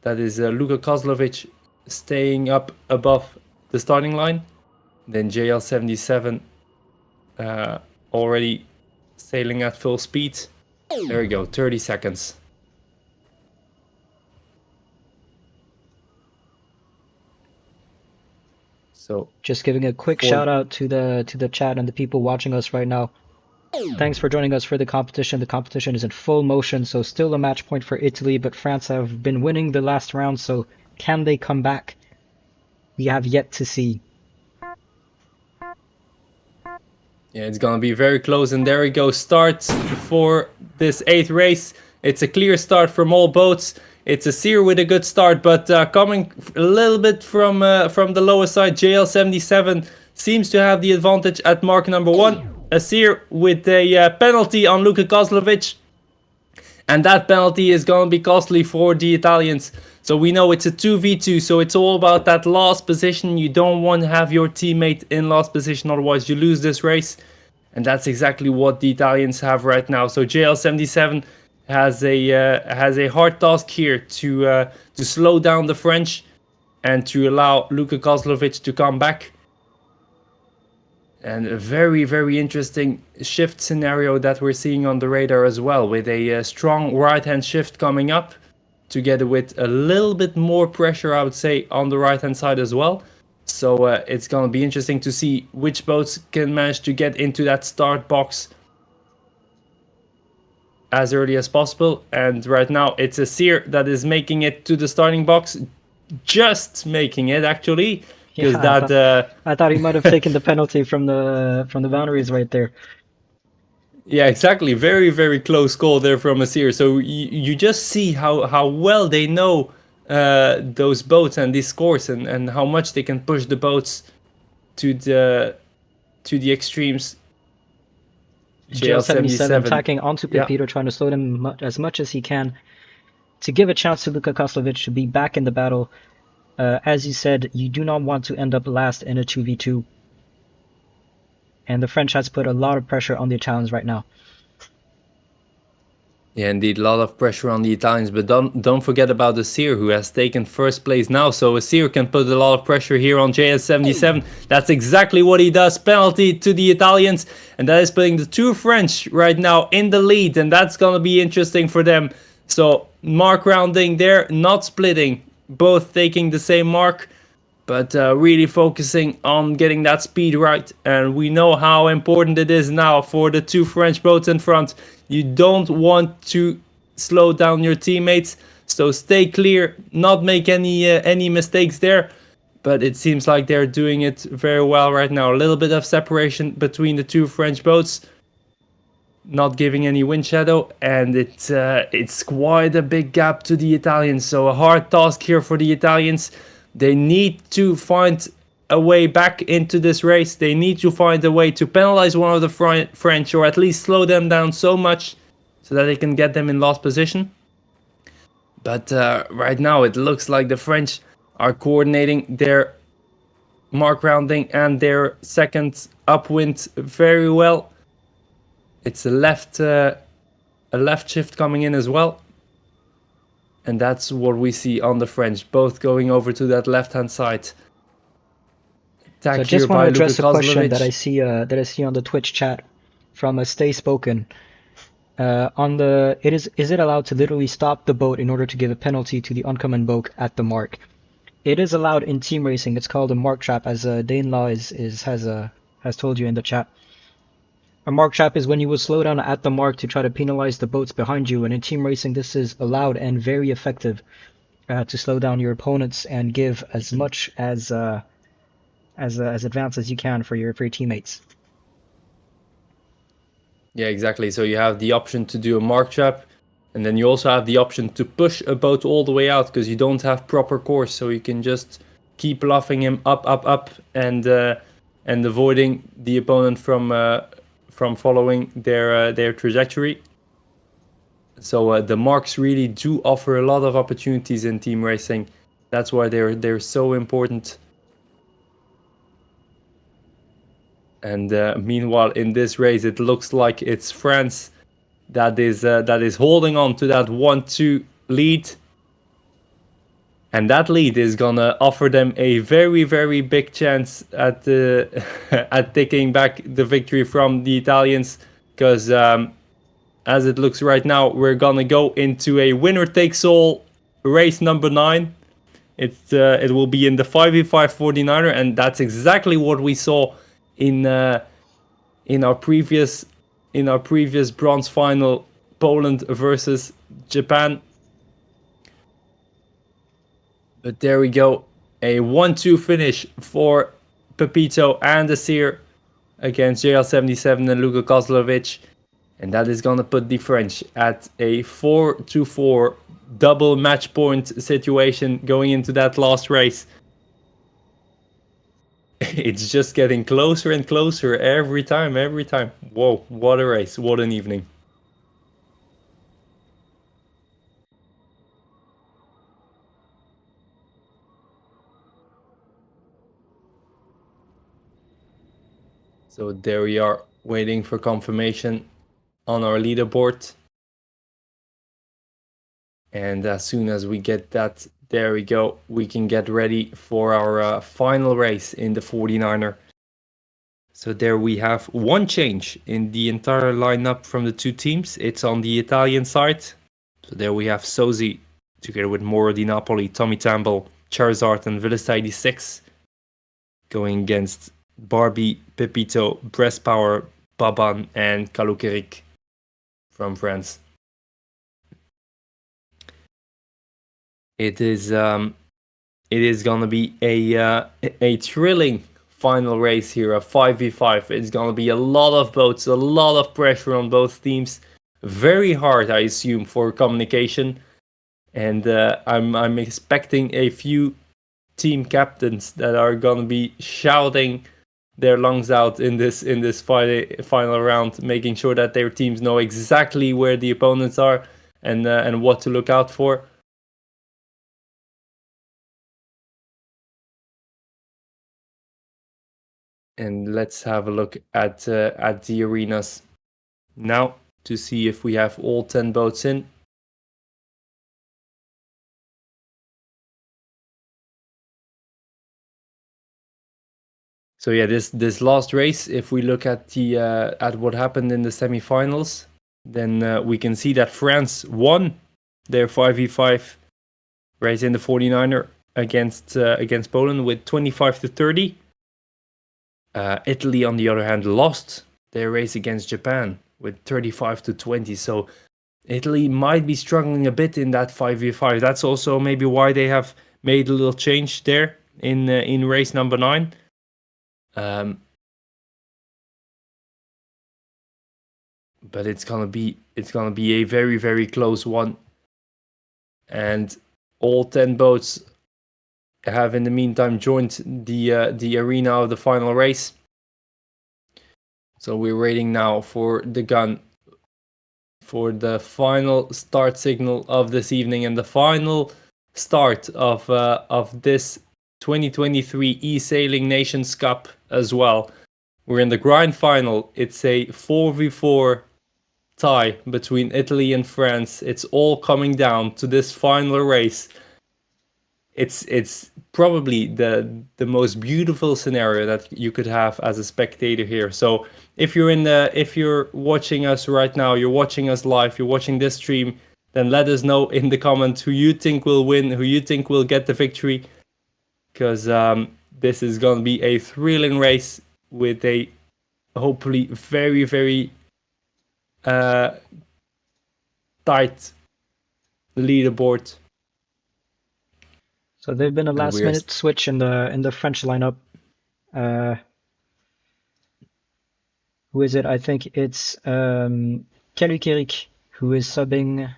that is Luka Kozlovic, staying up above the starting line. Then JL77 already sailing at full speed. There we go, 30 seconds. So just giving a quick shout out to the chat and the people watching us right now. Thanks for joining us for the competition. The competition is in full motion, so still a match point for Italy, but France have been winning the last round, so can they come back? We have yet to see. Yeah, it's gonna be very close, and there we go. Start for this 8th race. It's a clear start from all boats. It's a Sear with a good start, but coming a little bit from the lower side, JL77 seems to have the advantage at mark number 1. A Sear with a penalty on Luka Kozlovic, and that penalty is going to be costly for the Italians. So we know it's a 2v2, so it's all about that last position. You don't want to have your teammate in last position, otherwise you lose this race. And that's exactly what the Italians have right now. So JL77 has a hard task here to slow down the French and to allow Luka Kozlovic to come back. And a very, very interesting shift scenario that we're seeing on the radar as well, with a strong right-hand shift coming up, together with a little bit more pressure, I would say, on the right-hand side as well. So it's going to be interesting to see which boats can manage to get into that start box as early as possible. And right now it's a Sear that is making it to the starting box, just making it actually. Because I thought he might have taken the penalty from the boundaries right there. Yeah, exactly. Very, very close call there from Asir. So you just see how well they know those boats and these scores, and how much they can push the boats to the extremes. JL77 attacking onto Peter, trying to slow them as much as he can to give a chance to Luka Kozlovic to be back in the battle. As you said, you do not want to end up last in a 2v2. And the French has put a lot of pressure on the Italians right now. Yeah, indeed, a lot of pressure on the Italians, but don't forget about Asir, who has taken first place now. So Asir can put a lot of pressure here on JS77. That's exactly what he does. Penalty to the Italians, and that is putting the 2 French right now in the lead, and that's gonna be interesting for them. So mark rounding there, not splitting, both taking the same mark, but really focusing on getting that speed right. And we know how important it is now for the 2 French boats in front. You don't want to slow down your teammates, so stay clear, not make any mistakes there. But it seems like they're doing it very well right now. A little bit of separation between the 2 French boats, not giving any wind shadow, and it's quite a big gap to the Italians. So a hard task here for the Italians. They need to find a way back into this race. They need to find a way to penalize one of the French, or at least slow them down so much so that they can get them in last position. But right now it looks like the French are coordinating their mark rounding and their second upwind very well. It's a left shift coming in as well. And that's what we see on the French, both going over to that left-hand side. So I just want to address a question that I see on the Twitch chat from Stay Spoken. Is it allowed to literally stop the boat in order to give a penalty to the oncoming boat at the mark? It is allowed in team racing. It's called a mark trap, as Dane Law has told you in the chat. A mark trap is when you will slow down at the mark to try to penalize the boats behind you, and in team racing this is allowed and very effective to slow down your opponents and give as much as advance as you can for your teammates. Yeah, exactly. So you have the option to do a mark trap, and then you also have the option to push a boat all the way out because you don't have proper course, so you can just keep luffing him up, and avoiding the opponent from following their trajectory. So the marks really do offer a lot of opportunities in team racing. That's why they're so important. And meanwhile, in this race, it looks like it's France that is holding on to that 1-2 lead. And that lead is gonna offer them a very, very big chance at at taking back the victory from the Italians. Because as it looks right now, we're gonna go into a winner-takes-all race number 9. It will be in the 5v5 49er, and that's exactly what we saw in our previous bronze final, Poland versus Japan. But there we go, a 1-2 finish for Pepito and Asir against JL77 and Luka Kozlovic, and that is gonna put the French at a 4-4 double match point situation going into that last race. It's just getting closer and closer every time. Whoa, what a race, what an evening. So there we are, waiting for confirmation on our leaderboard. And as soon as we get that, there we go, we can get ready for our final race in the 49er. So there we have one change in the entire lineup from the two teams. It's on the Italian side. So there we have Sozi together with Moro Di Napoli, Tommy Tamble, Charizard and Villista 86 going against Barbie, Pepito, Breast Power, Baban and Kalukerik from France. It is gonna be a thrilling final race here, a 5v5. It's gonna be a lot of boats, a lot of pressure on both teams. Very hard, I assume, for communication. And I'm expecting a few team captains that are gonna be shouting their lungs out in this final round, making sure that their teams know exactly where the opponents are and what to look out for. And let's have a look at the arenas now to see if we have all 10 boats in. So yeah, this last race, if we look at the at what happened in the semifinals, then we can see that France won their 5v5 race in the 49er against Poland with 25-30. Italy, on the other hand, lost their race against Japan with 35-20. So Italy might be struggling a bit in that 5v5. That's also maybe why they have made a little change there in race number 9. But it's gonna be a very, very close one, and all 10 boats have in the meantime joined the arena of the final race. So we're waiting now for the gun for the final start signal of this evening and the final start of this 2023 eSailing Nations Cup as well. We're in the grand final. It's a 4v4 tie between Italy and France. It's all coming down to this final race. It's probably the most beautiful scenario that you could have as a spectator here. So if you're watching us right now, you're watching us live, you're watching this stream, then let us know in the comments who you think will win, who you think will get the victory, because this is gonna be a thrilling race with a hopefully very, very tight leaderboard. So there's been a last minute switch in the French lineup. Who is it? I think it's Kalukirik who is subbing.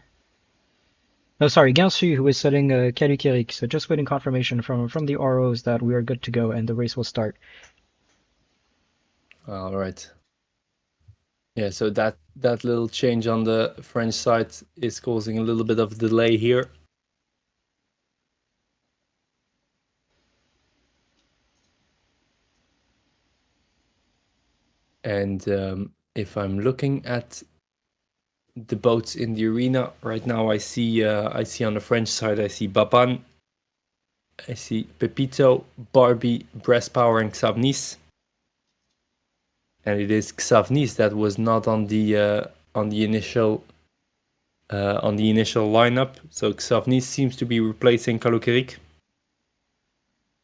No, sorry, Gansu who is subbing Kalukirik. So just waiting confirmation from the ROs that we are good to go and the race will start. All right. Yeah, so that little change on the French side is causing a little bit of delay here. And if I'm looking at the boats in the arena right now, I see on the French side, I see Baban, I see Pepito, Barbie, Breast Power, and Xavnis. And it is Xavnis that was not on the initial lineup. So Xavnis seems to be replacing Kalukirik.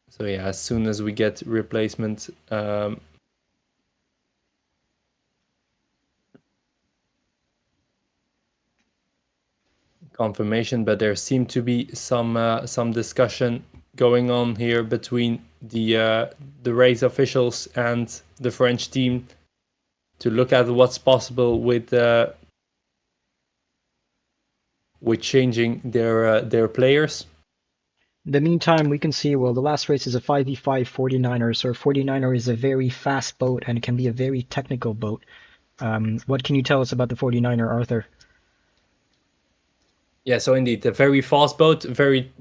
So yeah, as soon as we get replacement, confirmation, but there seemed to be some discussion going on here between the race officials and the French team to look at what's possible with changing their players. In the meantime, we can see, well, the last race is a 5v5 49er, so a 49er is a very fast boat and can be a very technical boat. What can you tell us about the 49er, Arthur? Yeah, so indeed, a very fast boat, very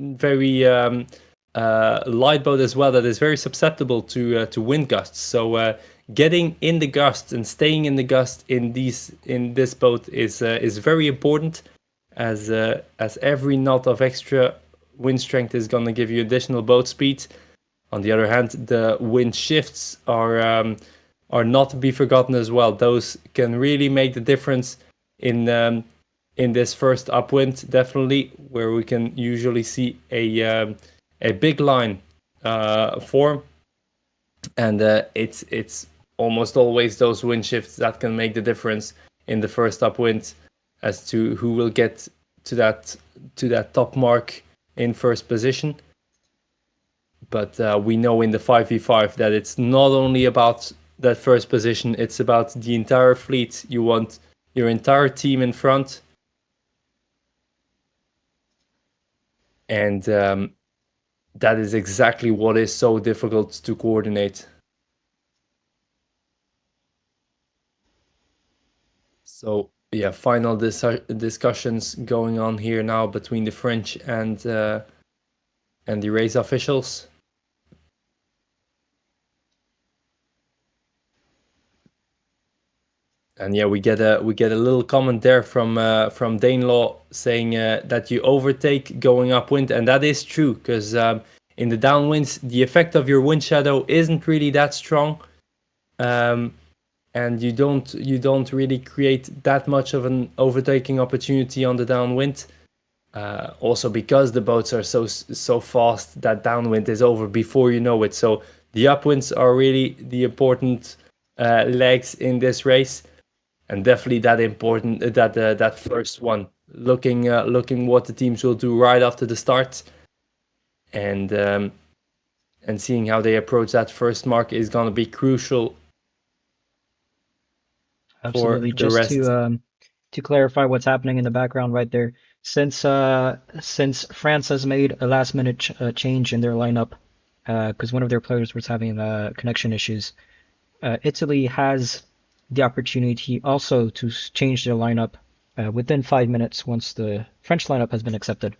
light boat as well, that is very susceptible to wind gusts. So getting in the gust and staying in the gust in this boat is very important, as every knot of extra wind strength is going to give you additional boat speed. On the other hand, the wind shifts are not to be forgotten as well. Those can really make the difference in this first upwind, definitely, where we can usually see a big line form, and it's almost always those wind shifts that can make the difference in the first upwind as to who will get to that top mark in first position. But we know in the 5v5 that it's not only about that first position, it's about the entire fleet. You want your entire team in front. And that is exactly what is so difficult to coordinate. So yeah, final discussions going on here now between the French and the race officials. And yeah, we get a little comment there from Danelaw saying that you overtake going upwind, and that is true, because in the downwinds the effect of your wind shadow isn't really that strong, and you don't really create that much of an overtaking opportunity on the downwind. Also because the boats are so fast that downwind is over before you know it. So the upwinds are really the important legs in this race, and definitely that first one. Looking what the teams will do right after the start, and seeing how they approach that first mark is going to be crucial. Absolutely. For the rest. to clarify what's happening in the background right there, since France has made a last minute change in their lineup, because one of their players was having connection issues, Italy has the opportunity also to change their lineup within 5 minutes once the French lineup has been accepted.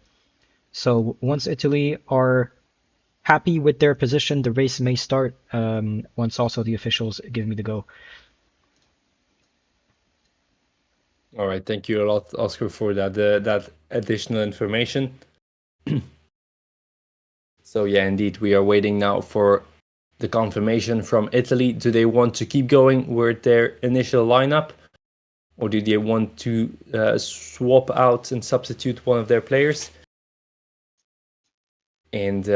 So once Italy are happy with their position, the race may start once also the officials give me the go. All right, thank you a lot, Oscar, for that additional information. So yeah, indeed, we are waiting now for the confirmation from Italy. Do they want to keep going with their initial lineup, or do they want to swap out and substitute one of their players? And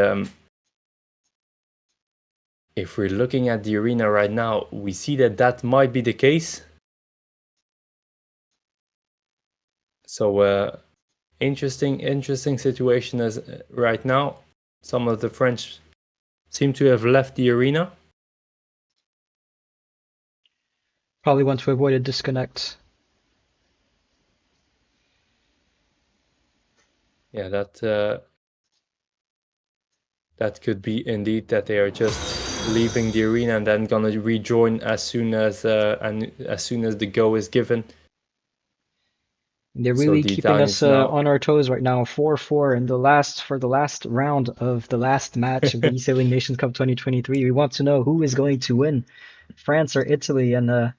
if we're looking at the arena right now, we see that that might be the case. So interesting situation as right now. Some of the French seem to have left the arena. Probably want to avoid a disconnect. Yeah, that could be indeed that they are just leaving the arena and then gonna rejoin as soon as the go is given. They're So really the keeping us Italians now, on our toes right now. 4-4 in the last round of the last match of the eSailing Nations Cup 2023. We want to know who is going to win, France or Italy, and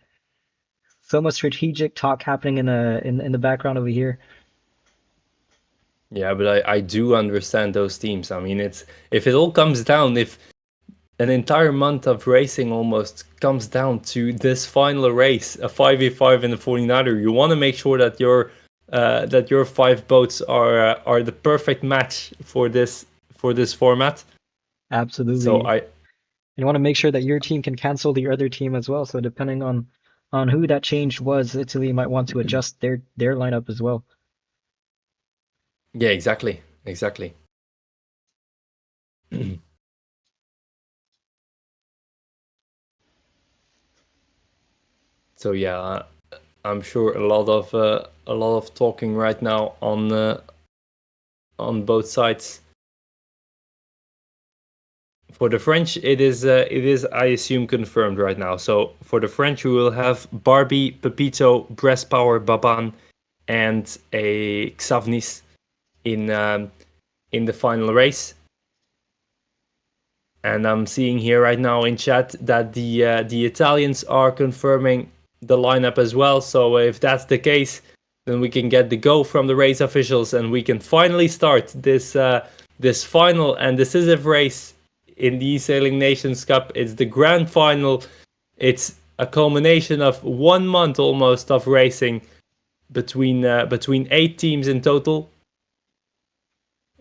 so much strategic talk happening in the background over here. yeah, but I do understand those teams. I mean, it's if it all comes down, if an entire month of racing almost comes down to this final race, a 5v5 in the 49er, you want to make sure that your 5 boats are the perfect match for this format. Absolutely. So you want to make sure that your team can cancel the other team as well. So depending on who that change was, Italy might want to adjust their lineup as well. yeah, exactly. So yeah, I'm sure a lot of talking right now on both sides. For the French, it is I assume confirmed right now. So for the French, we will have Barbie, Pepito, Breast Power, Baban, and a Xavnis in the final race. And I'm seeing here right now in chat that the Italians are confirming the lineup as well. So if that's the case, then we can get the go from the race officials, and we can finally start this final and decisive race in the eSailing Nations Cup. It's the grand final. It's a culmination of 1 month almost of racing between 8 teams in total.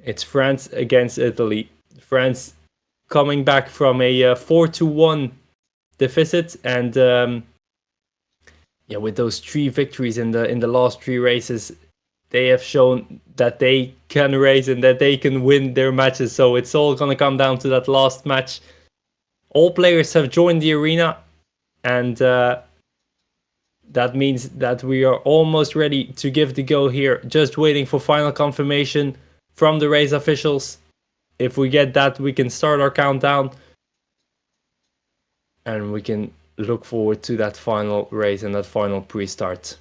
It's France against Italy. France coming back from a 4-1 deficit, and with those 3 victories in the last 3 races, they have shown that they can race and that they can win their matches. So it's all gonna come down to that last match. All players have joined the arena, and that means that we are almost ready to give the go here. Just waiting for final confirmation from the race officials. If we get that, we can start our countdown, and we can look forward to that final race and that final pre-start.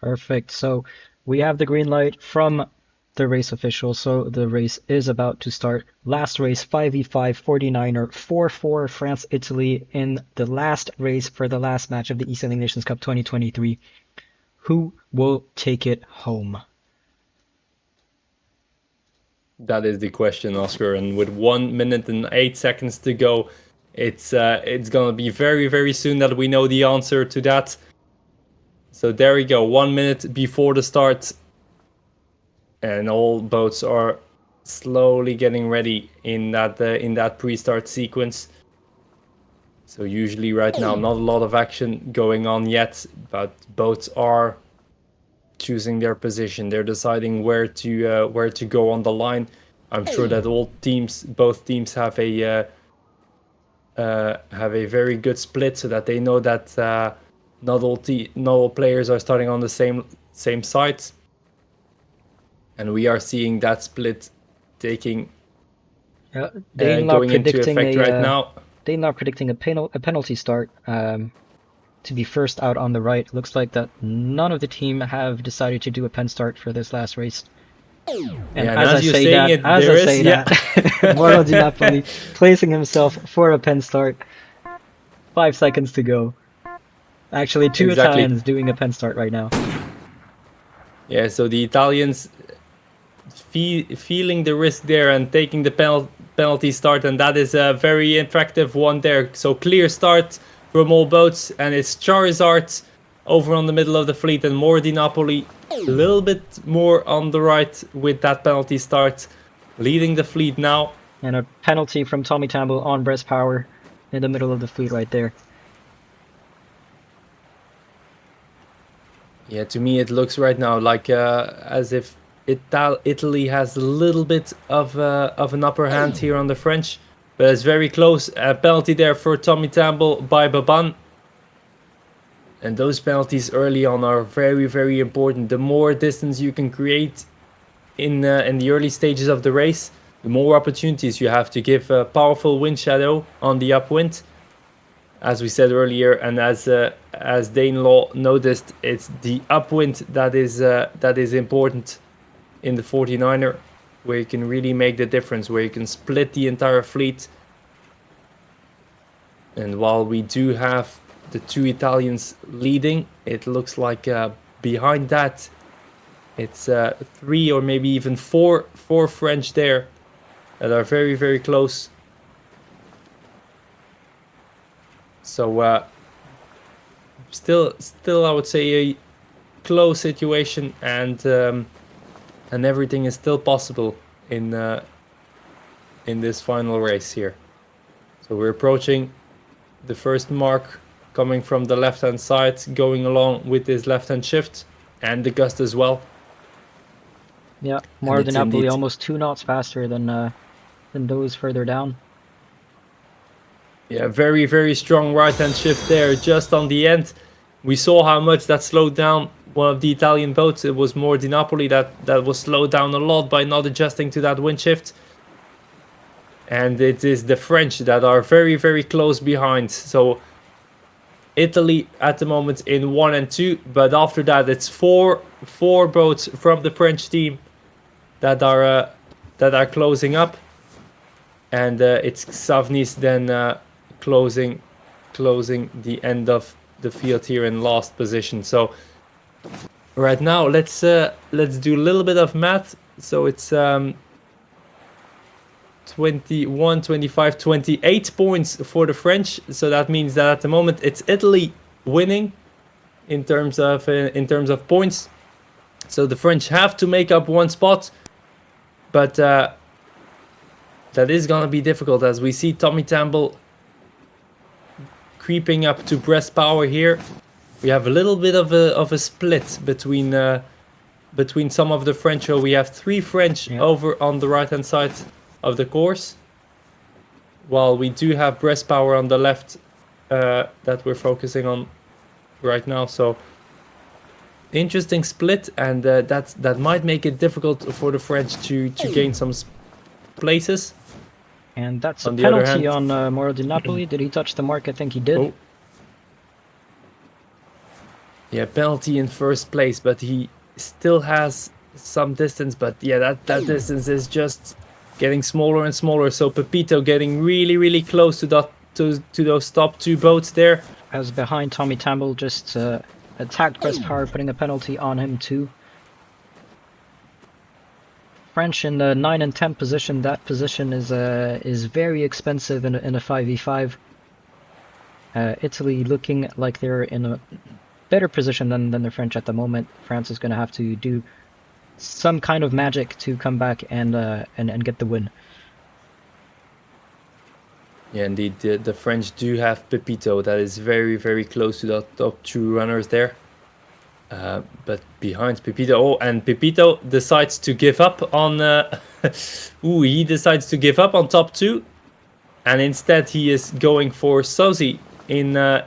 Perfect. So we have the green light from the race official. So the race is about to start. Last race, 5v5 49er, 4-4 France Italy in the last race for the last match of the eSailing Nations Cup 2023. Who will take it home? That is the question, Oscar. And with 1 minute and 8 seconds to go, it's gonna be very, very soon that we know the answer to that. So there we go, 1 minute before the start, and all boats are slowly getting ready in that pre-start sequence. So usually right now, not a lot of action going on yet, but boats are choosing their position. They're deciding where to go on the line. I'm sure that both teams have a very good split, so that they know that not all players are starting on the same sides, and we are seeing that split taking They're now going into predicting effect right now. they're now predicting a penalty start to be first out on the right. Looks like that none of the team have decided to do a pen start for this last race. And Yeah, and as you're saying it, there is, yeah. Mauro Di Napoli placing himself for a pen start. 5 seconds to go. Actually, two Exactly. Italians doing a pen start right now. Yeah, so the Italians feeling the risk there and taking the penalty start, and that is a very effective one there. So clear start from all boats, and it's Charizard over on the middle of the fleet, and more Di Napoli a little bit more on the right with that penalty start, leading the fleet now. And a penalty from Tommy Tamble on breast power in the middle of the fleet right there. Yeah, to me it looks right now like as if Italy has a little bit of an upper hand here on the French, but it's very close. A penalty there for Tommy Tamble by Baban. And those penalties early on are very, very important. The more distance you can create in the early stages of the race, the more opportunities you have to give a powerful wind shadow on the upwind. As we said earlier, and as Dane Law noticed, it's the upwind that is important in the 49er, where you can really make the difference, where you can split the entire fleet. And while we do have the two Italians leading, it looks like behind that it's 3 or maybe even four French there that are very, very close. So still I would say a close situation, and everything is still possible in this final race here. So we're approaching the first mark, coming from the left hand side, going along with this left hand shift, and the gust as well. Yeah, Mauro Di Napoli almost 2 knots faster than those further down. Yeah, very, very strong right hand shift there just on the end. We saw how much that slowed down one of the Italian boats. It was more Di Napoli that was slowed down a lot by not adjusting to that wind shift. And it is the French that are very, very close behind. So Italy at the moment in 1 and 2, but after that it's four boats from the French team that are closing up, and it's Savnis then closing the end of the field here in last position. So right now let's do a little bit of math. So it's 21, 25, 28 points for the French. So that means that at the moment it's Italy winning in terms of points. So the French have to make up 1 spot, but that is gonna be difficult, as we see Tommy Tamble creeping up to breast power here. We have a little bit of a split between some of the French. So we have 3 French over on the right hand side of the course, while we do have breast power on the left that we're focusing on right now. So interesting split, and that might make it difficult for the French to gain some places. And that's a penalty on Mauro Di Napoli. Did he touch the mark? I think he did. Oh. Yeah, penalty in first place, but he still has some distance. But yeah, that distance is just getting smaller and smaller. So Pepito getting really, really close to those top 2 boats there. I was behind Tommy Tamble, just attacked breast power, putting a penalty on him too. French in the 9 and 10 position. That position is very expensive in a 5v5. Italy looking like they're in a better position than the French at the moment. France is going to have to do some kind of magic to come back and get the win. Yeah, indeed, the French do have Pepito that is very, very close to the top 2 runners there. But behind Pepito, oh, and Pepito decides to give up on. Ooh, he decides to give up on top 2, and instead he is going for Sozi in a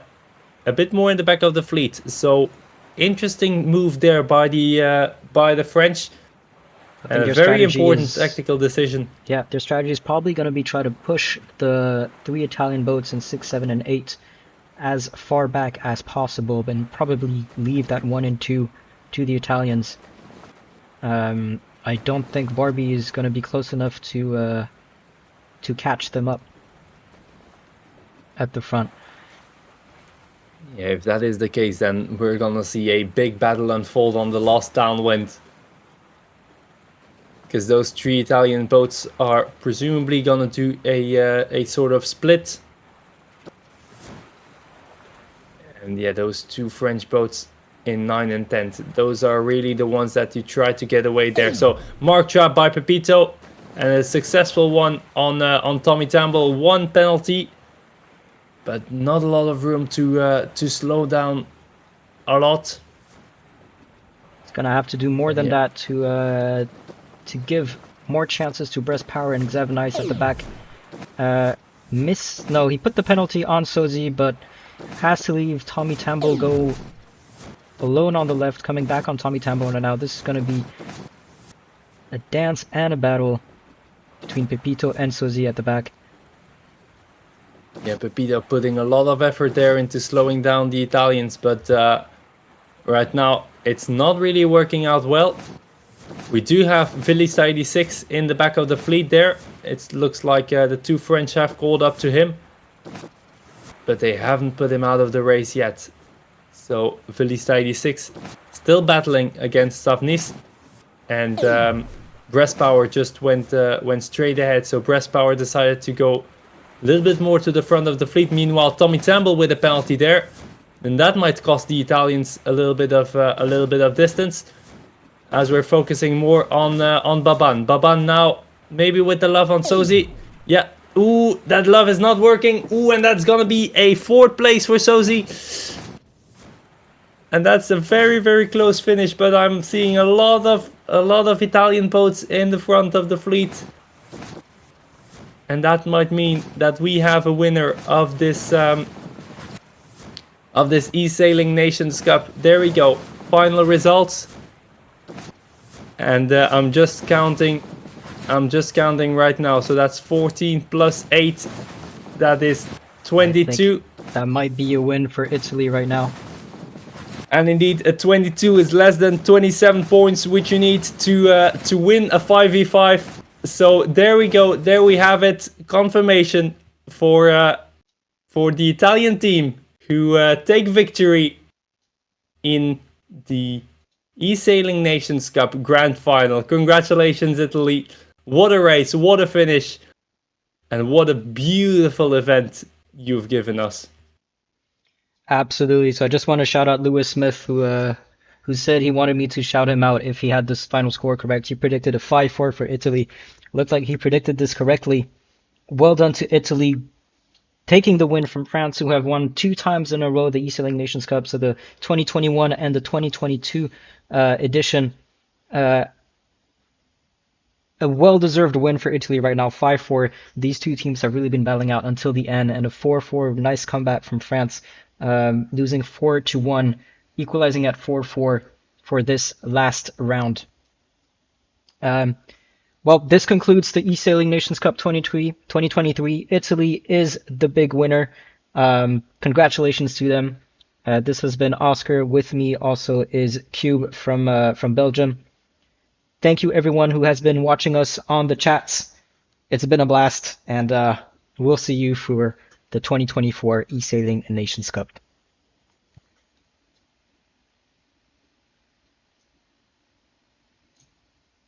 bit more in the back of the fleet. So interesting move there by the French, I and think a their very strategy important is, tactical decision. yeah, their strategy is probably going to be try to push the 3 Italian boats in 6, 7, and 8 as far back as possible, and probably leave that 1 and 2 to the Italians. I don't think Barbie is going to be close enough to catch them up at the front. Yeah, if that is the case, then we're gonna see a big battle unfold on the last downwind. Because those 3 Italian boats are presumably gonna do a sort of split. And yeah, those 2 French boats in 9 and 10, those are really the ones that you try to get away there. So mark trap by Pepito, and a successful one on Tommy Tamble. 1 penalty, but not a lot of room to slow down a lot. It's going to have to do more than Yeah. that to give more chances to Brest Power and Xavanice at the back. No, he put the penalty on Sozi, but has to leave Tommy Tamble go alone on the left, coming back on Tommy Tamble. And now this is going to be a dance and a battle between Pepito and Sozi at the back. Yeah, Pepito putting a lot of effort there into slowing down the Italians, but right now it's not really working out well. We do have Vilista 86 in the back of the fleet there. It looks like the 2 French have called up to him, but they haven't put him out of the race yet. So Vilista 86 still battling against Savnis, and Brest Power just went straight ahead. So Brest Power decided to go a little bit more to the front of the fleet. Meanwhile, Tommy Tamble with a penalty there, and that might cost the Italians a little bit of distance, as we're focusing more on Baban. Baban now maybe with the love on Sozi. Yeah. Ooh, that love is not working. Ooh, and that's gonna be a 4th place for Sozi. And that's a very, very close finish, but I'm seeing a lot of Italian boats in the front of the fleet. And that might mean that we have a winner of this eSailing Nations Cup. There we go. Final results. And I'm just counting right now. So that's 14 plus 8. That is 22. That might be a win for Italy right now. And indeed, a 22 is less than 27 points, which you need to win a 5v5. So there we go. There we have it. Confirmation for the Italian team, who take victory in the eSailing Nations Cup Grand Final. Congratulations, Italy. What a race, what a finish, and what a beautiful event you've given us. Absolutely. So I just want to shout out Lewis Smith, who said he wanted me to shout him out if he had this final score correct. He predicted a 5-4 for Italy. Looked like he predicted this correctly. Well done to Italy, taking the win from France, who have won 2 times in a row the eSailing Nations Cup, so the 2021 and the 2022 edition. A well-deserved win for Italy right now, 5-4. These 2 teams have really been battling out until the end, and a 4-4 nice comeback from France, losing 4-1, equalizing at 4-4 for this last round. Well, this concludes the eSailing Nations Cup 2023. Italy is the big winner. Congratulations to them. This has been Oscar. With me also is Cube from Belgium. Thank you everyone who has been watching us on the chats. It's been a blast, and we'll see you for the 2024 eSailing Nations Cup.